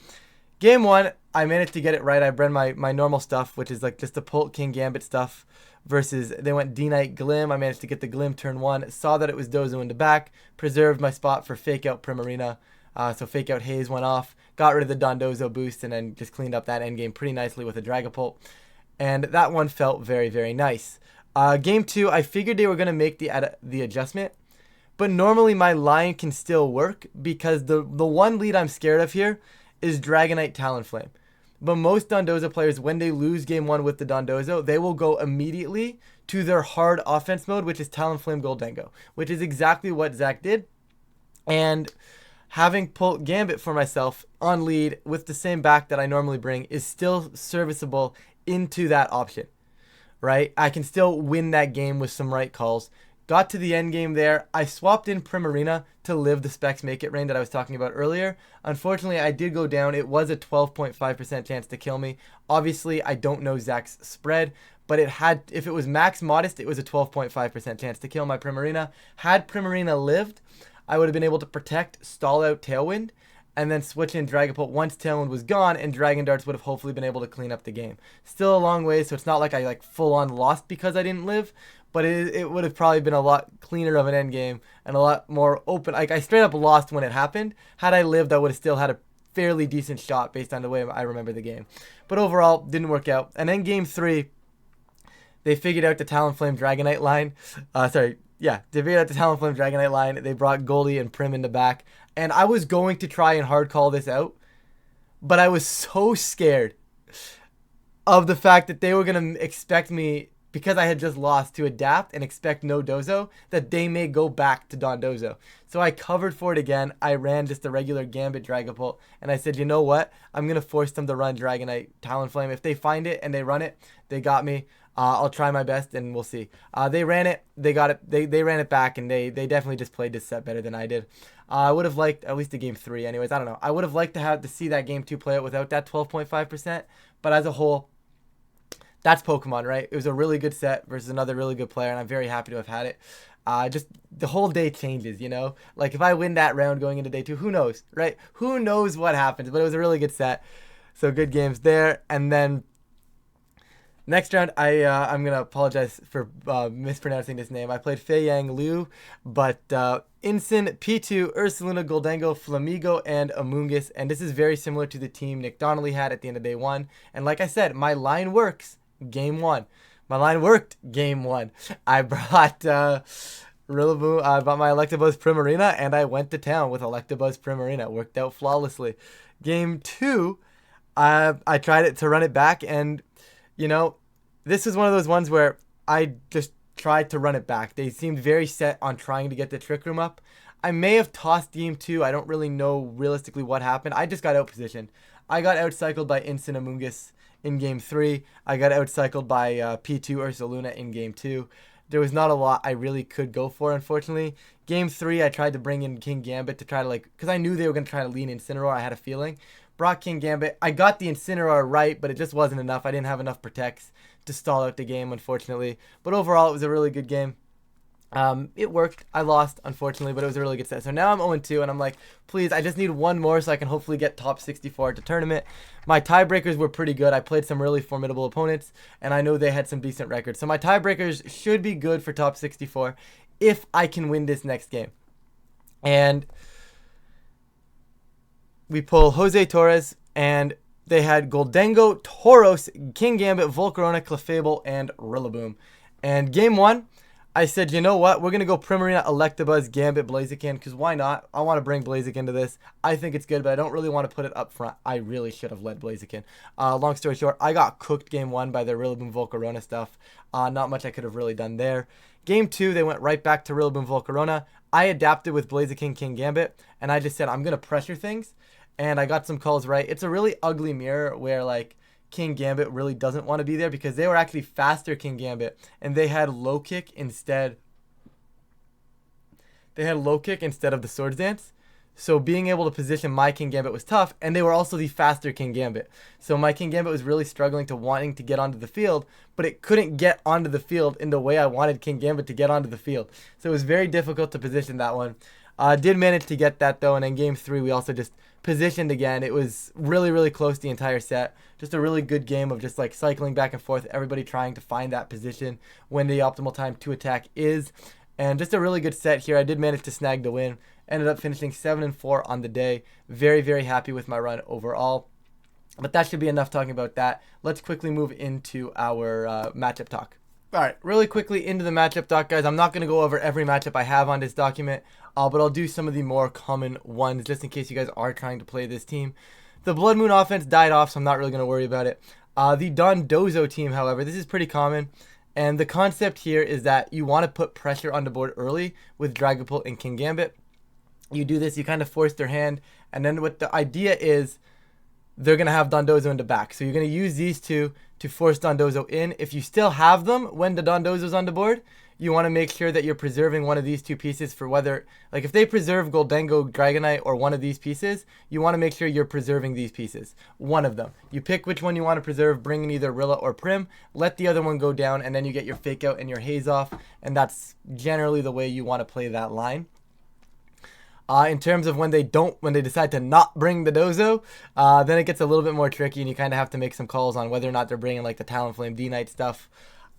game 1, I managed to get it right. I bred my normal stuff, which is like just the Polt King Gambit stuff. Versus, they went D-Knight Glim. I managed to get the Glim turn 1. Saw that it was Dozo in the back. Preserved my spot for Fake Out Primarina. So Fake Out Haze went off. Got rid of the Dondozo boost and then just cleaned up that endgame pretty nicely with a Dragapult. And that one felt very, very nice. Game 2, I figured they were going to make the adjustment. But normally my line can still work because the one lead I'm scared of here is Dragonite Talonflame. But most Dondozo players, when they lose game 1 with the Dondozo, they will go immediately to their hard offense mode, which is Talonflame Goldengo, which is exactly what Zach did. And having Polt Gambit for myself on lead with the same back that I normally bring is still serviceable into that option, right? I can still win that game with some right calls. Got to the end game there. I swapped in Primarina to live the Specs Make It rain that I was talking about earlier. Unfortunately, I did go down. It was a 12.5% chance to kill me. Obviously, I don't know Zach's spread, but it had, if it was max modest, it was a 12.5% chance to kill my Primarina. Had Primarina lived, I would have been able to protect, stall out Tailwind, and then switch in Dragapult once Tailwind was gone, and Dragon Darts would have hopefully been able to clean up the game. Still a long way, so it's not like I like full on lost because I didn't live, but it would have probably been a lot cleaner of an end game and a lot more open. Like I straight up lost when it happened. Had I lived, I would have still had a fairly decent shot based on the way I remember the game. But overall, didn't work out. And then game 3, they figured out the Talonflame Dragonite line. They figured out the Talonflame Dragonite line. They brought Goldie and Prim in the back. And I was going to try and hard call this out, but I was so scared of the fact that they were going to expect me, because I had just lost, to adapt and expect no Dozo, that they may go back to Dondozo. So I covered for it again. I ran just a regular Gambit Dragapult, and I said, you know what? I'm going to force them to run Dragonite Talonflame. If they find it and they run it, they got me. I'll try my best, and we'll see. They ran it. They got it. They ran it back, and they definitely just played this set better than I did. I would have liked at least the game 3 anyways. I don't know. I would have liked to see that game 2 play out without that 12.5%, but as a whole, that's Pokemon, right? It was a really good set versus another really good player, and I'm very happy to have had it. Just the whole day changes, you know? Like, if I win that round going into day 2, who knows, right? Who knows what happens? But it was a really good set. So good games there. And then next round, I'm going to apologize for mispronouncing this name. I played Fei Yang Liu, but Incin, P2, Ursaluna, Goldengo, Flamigo, and Amoonguss. And this is very similar to the team Nick Donnelly had at the end of day 1. And like I said, my line works game 1. My line worked game 1. I brought Rillaboom, I bought my Electabuzz Primarina, and I went to town with Electabuzz Primarina. It worked out flawlessly. Game 2, I tried it to run it back, and, you know, this is one of those ones where I just tried to run it back. They seemed very set on trying to get the Trick Room up. I may have tossed Game 2. I don't really know realistically what happened. I just got outpositioned. I got outcycled by Incinemungus in Game 3. I got outcycled by P2 Ursaluna in Game 2. There was not a lot I really could go for, unfortunately. Game 3, I tried to bring in King Gambit to try to, because I knew they were going to try to lean Incineroar. I had a feeling. Brought King Gambit. I got the Incineroar right, but it just wasn't enough. I didn't have enough protects to stall out the game, unfortunately. But overall, it was a really good game. It worked. I lost, unfortunately, but it was a really good set. So now I'm 0-2, and I'm like, please, I just need one more so I can hopefully get top 64 at the tournament. My tiebreakers were pretty good. I played some really formidable opponents, and I know they had some decent records. So my tiebreakers should be good for top 64 if I can win this next game. And we pull Jose Torres, and they had Goldengo, Tauros, King Gambit, Volcarona, Clefable, and Rillaboom. And game 1, I said, you know what? We're going to go Primarina, Electabuzz, Gambit, Blaziken, because why not? I want to bring Blaziken to this. I think it's good, but I don't really want to put it up front. I really should have led Blaziken. Long story short, I got cooked game 1 by the Rillaboom, Volcarona stuff. Not much I could have really done there. Game 2, they went right back to Rillaboom, Volcarona. I adapted with Blaziken, King Gambit, and I just said, I'm going to pressure things, and I got some calls right. It's a really ugly mirror where, like, King Gambit really doesn't want to be there because they were actually faster King Gambit, and they had low kick instead. They had low kick instead of the Swords Dance. So being able to position my King Gambit was tough, and they were also the faster King Gambit. So my King Gambit was really struggling to wanting to get onto the field, but it couldn't get onto the field in the way I wanted King Gambit to get onto the field. So it was very difficult to position that one. Did manage to get that though, and in game 3 we also just positioned again. It was really, really close the entire set. Just a really good game of just like cycling back and forth, everybody trying to find that position when the optimal time to attack is. And just a really good set here. I did manage to snag the win. Ended up finishing 7-4 on the day. Very, very happy with my run overall. But that should be enough talking about that. Let's quickly move into our matchup talk. All right, really quickly into the matchup talk, guys. I'm not going to go over every matchup I have on this document, but I'll do some of the more common ones just in case you guys are trying to play this team. The Blood Moon offense died off, so I'm not really going to worry about it. The Dondozo team, however, this is pretty common. And the concept here is that you want to put pressure on the board early with Dragapult and King Gambit. You do this, you kind of force their hand, and then what the idea is, they're going to have Dondozo in the back. So you're going to use these two to force Dondozo in. If you still have them when the Dondozo's on the board, you want to make sure that you're preserving one of these two pieces for whether, like if they preserve Goldengo, Dragonite, or one of these pieces, you want to make sure you're preserving these pieces. One of them. You pick which one you want to preserve, bring in either Rilla or Prim, let the other one go down, and then you get your Fake Out and your Haze off, and that's generally the way you want to play that line. In terms of when they decide to not bring the Dozo, then it gets a little bit more tricky, and you kind of have to make some calls on whether or not they're bringing like the Talonflame D-Knight stuff.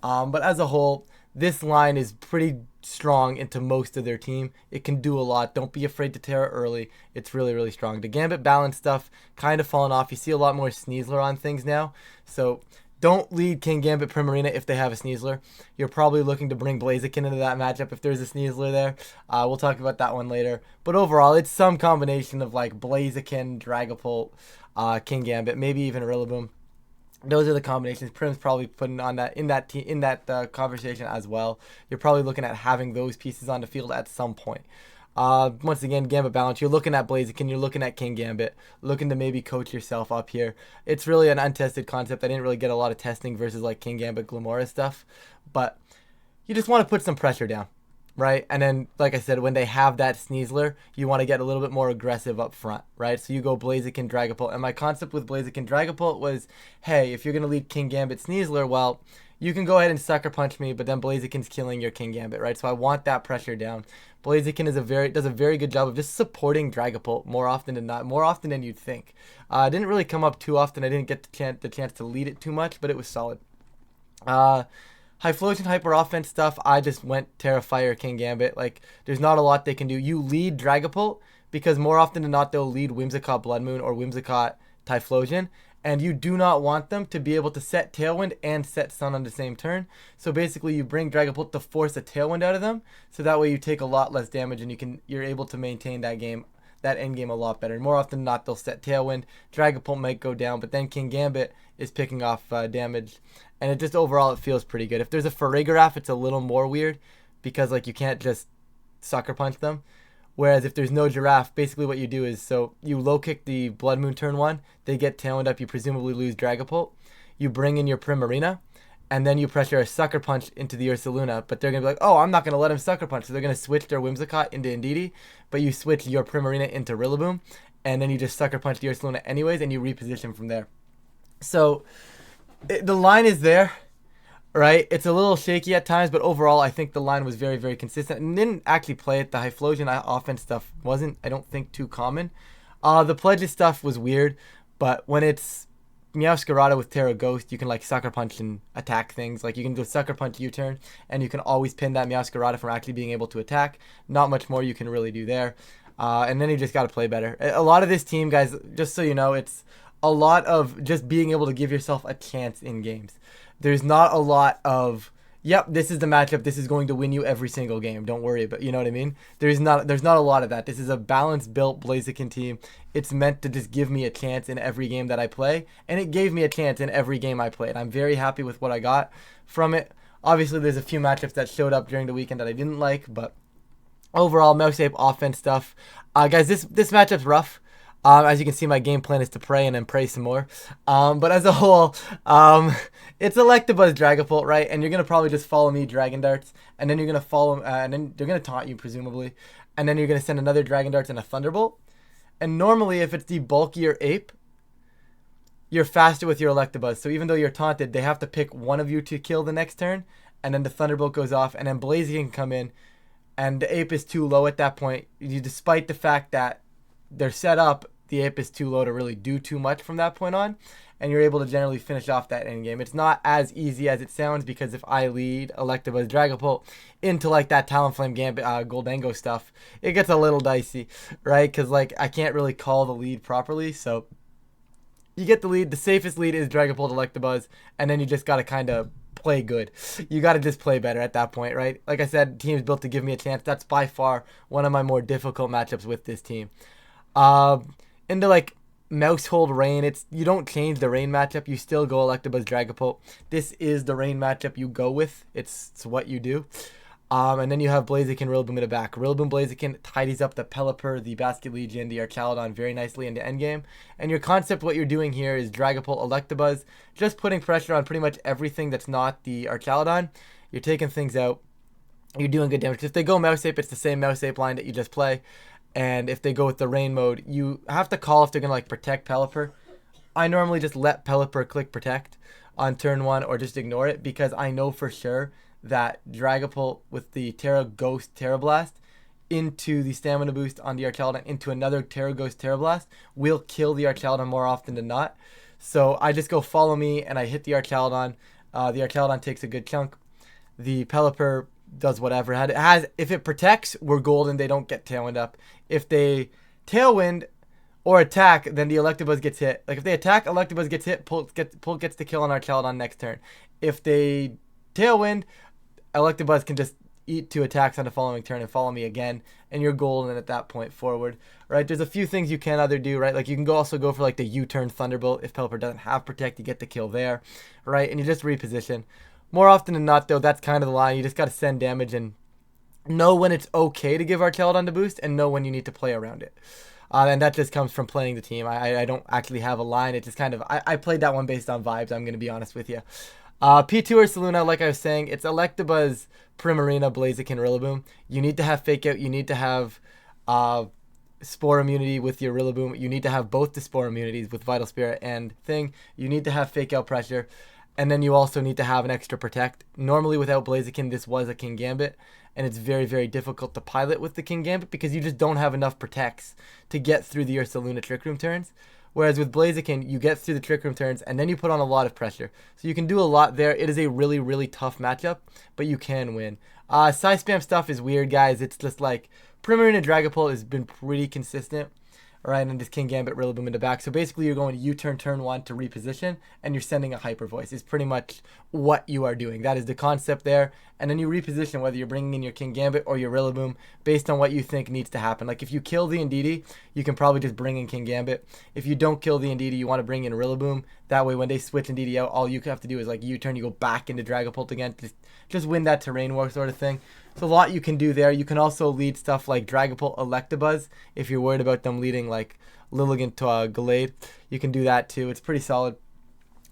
But as a whole, this line is pretty strong into most of their team. It can do a lot. Don't be afraid to tear it early. It's really, really strong. The Gambit balance stuff kind of fallen off. You see a lot more Sneasler on things now. So don't lead King Gambit Primarina if they have a Sneasler. You're probably looking to bring Blaziken into that matchup if there's a Sneasler there. We'll talk about that one later. But overall, it's some combination of like Blaziken, Dragapult, King Gambit, maybe even Rillaboom. Those are the combinations. Prim's probably putting on that in that conversation as well. You're probably looking at having those pieces on the field at some point. Once again, Gambit balance. You're looking at Blaziken. You're looking at King Gambit. Looking to maybe coach yourself up here. It's really an untested concept. I didn't really get a lot of testing versus like King Gambit, Glamora stuff. But you just want to put some pressure down, right? And then, like I said, when they have that Sneasler, you want to get a little bit more aggressive up front, right? So you go Blaziken, Dragapult. And my concept with Blaziken, Dragapult was, hey, if you're going to lead King Gambit, Sneasler, well, you can go ahead and sucker punch me, but then Blaziken's killing your King Gambit, right? So I want that pressure down. Blaziken does a very good job of just supporting Dragapult more often than not, more often than you'd think. It didn't really come up too often. I didn't get the chance to lead it too much, but it was solid. Typhlosion Hyper Offense stuff, I just went Terrafire, King Gambit. Like, there's not a lot they can do. You lead Dragapult, because more often than not, they'll lead Whimsicott Blood Moon or Whimsicott Typhlosion, and you do not want them to be able to set Tailwind and set Sun on the same turn. So basically, you bring Dragapult to force a Tailwind out of them, so that way you take a lot less damage and you're able to maintain that end game a lot better. More often than not, they'll set Tailwind, Dragapult might go down, but then King Gambit is picking off damage, and it just overall it feels pretty good. If there's a Farigiraf, it's a little more weird because like you can't just Sucker Punch them. Whereas if there's no Giraffe, basically what you do is, so you low kick the Blood Moon turn 1, they get Tailwind up, you presumably lose Dragapult, you bring in your Primarina, and then you pressure a Sucker Punch into the Ursaluna, but they're going to be like, oh, I'm not going to let him Sucker Punch, so they're going to switch their Whimsicott into Indeedee, but you switch your Primarina into Rillaboom, and then you just Sucker Punch the Ursaluna anyways, and you reposition from there. So, the line is there. Right, it's a little shaky at times, but overall, I think the line was very, very consistent. And didn't actually play it. The Hyphlosion offense stuff wasn't, I don't think, too common. The Pledges stuff was weird, but when it's Meowscarada with Terra Ghost, you can like Sucker Punch and attack things. Like you can do Sucker Punch U-turn, and you can always pin that Meowscarada from actually being able to attack. Not much more you can really do there. And then you just got to play better. A lot of this team, guys, just so you know, it's a lot of just being able to give yourself a chance in games. There's not a lot of, yep, this is the matchup, this is going to win you every single game. Don't worry, but you know what I mean? There's not a lot of that. This is a balanced built Blaziken team. It's meant to just give me a chance in every game that I play, and it gave me a chance in every game I played. I'm very happy with what I got from it. Obviously, there's a few matchups that showed up during the weekend that I didn't like, but overall, Mouse Ape offense stuff. Guys, this matchup's rough. As you can see, my game plan is to pray and then pray some more. But as a whole, it's Electabuzz Dragapult, right? And you're going to probably just follow me Dragon Darts. And then you're going to follow, and then they're going to taunt you, presumably. And then you're going to send another Dragon Darts and a Thunderbolt. And normally, if it's the bulkier ape, you're faster with your Electabuzz. So even though you're taunted, they have to pick one of you to kill the next turn. And then the Thunderbolt goes off. And then Blaziken can come in. And the ape is too low at that point. Despite the fact that they're set up, the ape is too low to really do too much from that point on, and you're able to generally finish off that end game. It's not as easy as it sounds, because if I lead Electabuzz Dragapult into like that Talonflame Gambit Goldango stuff, it gets a little dicey, right? Because like I can't really call the lead properly, so you get the lead. The safest lead is Dragapult Electabuzz, and then you just gotta kind of play good. You got to just play better at that point, right? Like I said, team's built to give me a chance. That's by far one of my more difficult matchups with this team. Into like Mousehold Rain, you don't change the Rain matchup. You still go Electabuzz Dragapult. This is the Rain matchup you go with. It's what you do. And then you have Blaziken, Rillaboom in the back. Rillaboom, Blaziken tidies up the Pelipper, the Basket Legion, the Archaludon very nicely into endgame. And your concept, what you're doing here is Dragapult, Electabuzz, just putting pressure on pretty much everything that's not the Archaludon. You're taking things out. You're doing good damage. If they go Mouse Ape, it's the same Mouse Ape line that you just play. And if they go with the Rain mode, you have to call if they're going to like protect Pelipper. I normally just let Pelipper click protect on turn 1 or just ignore it, because I know for sure that Dragapult with the Terra Ghost Terra Blast into the stamina boost on the Archaludon into another Terra Ghost Terra Blast will kill the Archaludon more often than not. So I just go follow me and I hit the Archaludon. The Archaludon takes a good chunk. The Pelipper does whatever. If it protects, we're golden. They don't get Tailwind up. If they Tailwind or attack, then the Electabuzz gets hit. Like if they attack, Electabuzz gets hit, Pull gets the kill on Archaludon next turn. If they Tailwind, Electabuzz can just eat 2 attacks on the following turn and follow me again, and you're golden at that point forward, right? There's a few things you can either do, right? Like you can also go for like the U-turn Thunderbolt. If Pelipper doesn't have protect, you get the kill there, right? And you just reposition. More often than not, though, that's kind of the line. You just got to send damage and know when it's okay to give Archaludon the boost and know when you need to play around it. And that just comes from playing the team. I don't actually have a line. It just kind of, I played that one based on vibes, I'm going to be honest with you. P2 Ursaluna, like I was saying, it's Electabuzz, Primarina, Blaziken, Rillaboom. You need to have Fake Out. You need to have Spore Immunity with your Rillaboom. You need to have both the Spore Immunities with Vital Spirit and Thing. You need to have Fake Out Pressure. And then you also need to have an extra Protect. Normally without Blaziken, this was a King Gambit. And it's very, very difficult to pilot with the King Gambit because you just don't have enough Protects to get through the Ursaluna Trick Room turns. Whereas with Blaziken, you get through the Trick Room turns and then you put on a lot of pressure. So you can do a lot there. It is a really, really tough matchup, but you can win. Side spam stuff is weird, guys. It's just like Primarina Dragapult has been pretty consistent. right? And just King Gambit Rillaboom into back. So basically you're going U-turn turn 1 to reposition, and you're sending a Hyper Voice. It's pretty much what you are doing. That is the concept there. And then you reposition whether you're bringing in your King Gambit or your Rillaboom based on what you think needs to happen. Like if you kill the Indeedee, you can probably just bring in King Gambit. If you don't kill the Indeedee, you want to bring in Rillaboom. That way when they switch Indeedee out, all you have to do is like U-turn, you go back into Dragapult again. Just win that terrain war sort of thing. So a lot you can do there. You can also lead stuff like Dragapult Electabuzz if you're worried about them leading like Lilligant to Gallade. You can do that too. It's pretty solid,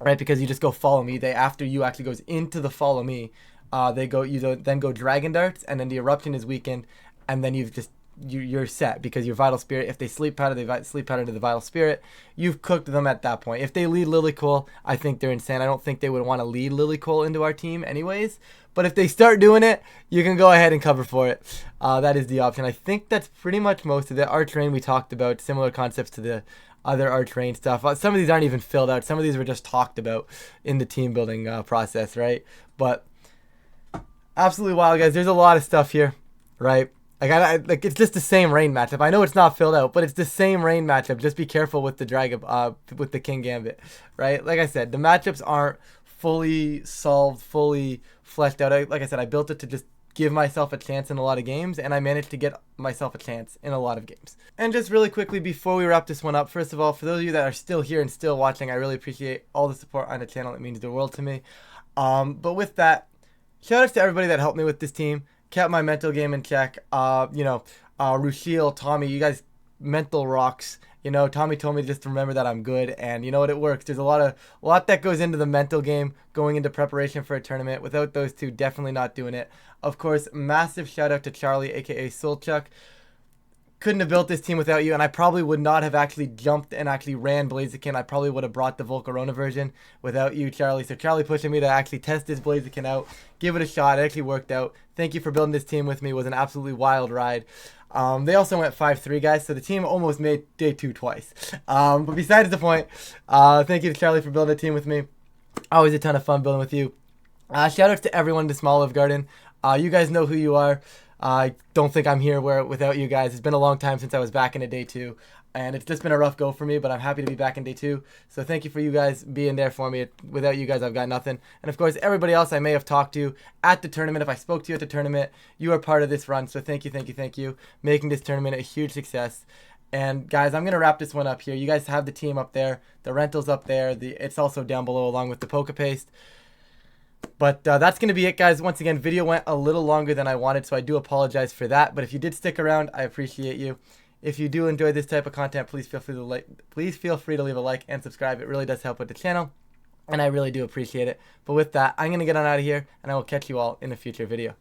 right? Because you just go follow me. They after you actually goes into the follow me, then go Dragon Darts, and then the Eruption is weakened, and then you're set because your Vital Spirit, if they sleep powder, they sleep powder to the Vital Spirit. You've cooked them at that point. If they lead Lilycole, I think they're insane. I don't think they would want to lead Lilycole into our team anyways. But if they start doing it, you can go ahead and cover for it. That is the option. I think that's pretty much most of it. Arch Rain we talked about. Similar concepts to the other Arch Rain stuff. Some of these aren't even filled out. Some of these were just talked about in the team building process, right? But absolutely wild, guys. There's a lot of stuff here, right? Like it's just the same rain matchup. I know it's not filled out, but it's the same rain matchup. Just be careful with the with the King Gambit, right? Like I said, the matchups aren't fully solved, fully fleshed out. Like I said, I built it to just give myself a chance in a lot of games, and I managed to get myself a chance in a lot of games. And just really quickly before we wrap this one up, first of all, for those of you that are still here and still watching, I really appreciate all the support on the channel. It means the world to me. But with that, shout outs to everybody that helped me with this team. Kept my mental game in check. Rushil, Tommy, you guys mental rocks. Tommy told me just to remember that I'm good, and you know what, it works. There's a lot that goes into the mental game going into preparation for a tournament. Without those two, definitely not doing it. Of course, massive shout out to Charlie, aka Solchuk. Couldn't have built this team without you, and I probably would not have actually jumped and actually ran Blaziken. I probably would have brought the Volcarona version without you, Charlie. So Charlie pushing me to actually test this Blaziken out, give it a shot. It actually worked out. Thank you for building this team with me. It was an absolutely wild ride. They also went 5-3, guys, so the team almost made day 2 twice. But besides the point, thank you to Charlie for building a team with me. Always a ton of fun building with you. Shout outs to everyone in the Small Love Garden. You guys know who you are. I don't think I'm here without you guys. It's been a long time since I was back into day 2, and it's just been a rough go for me, but I'm happy to be back in day 2. So thank you for you guys being there for me. Without you guys, I've got nothing. And of course, everybody else I may have talked to at the tournament. If I spoke to you at the tournament, you are part of this run. So thank you, making this tournament a huge success. And guys, I'm going to wrap this one up here. You guys have the team up there, the rentals up there. It's also down below along with the Poke Paste. But that's going to be it, guys. Once again, video went a little longer than I wanted, so I do apologize for that. But if you did stick around, I appreciate you. If you do enjoy this type of content, please feel free to leave a like and subscribe. It really does help with the channel, and I really do appreciate it. But with that, I'm going to get on out of here, and I will catch you all in a future video.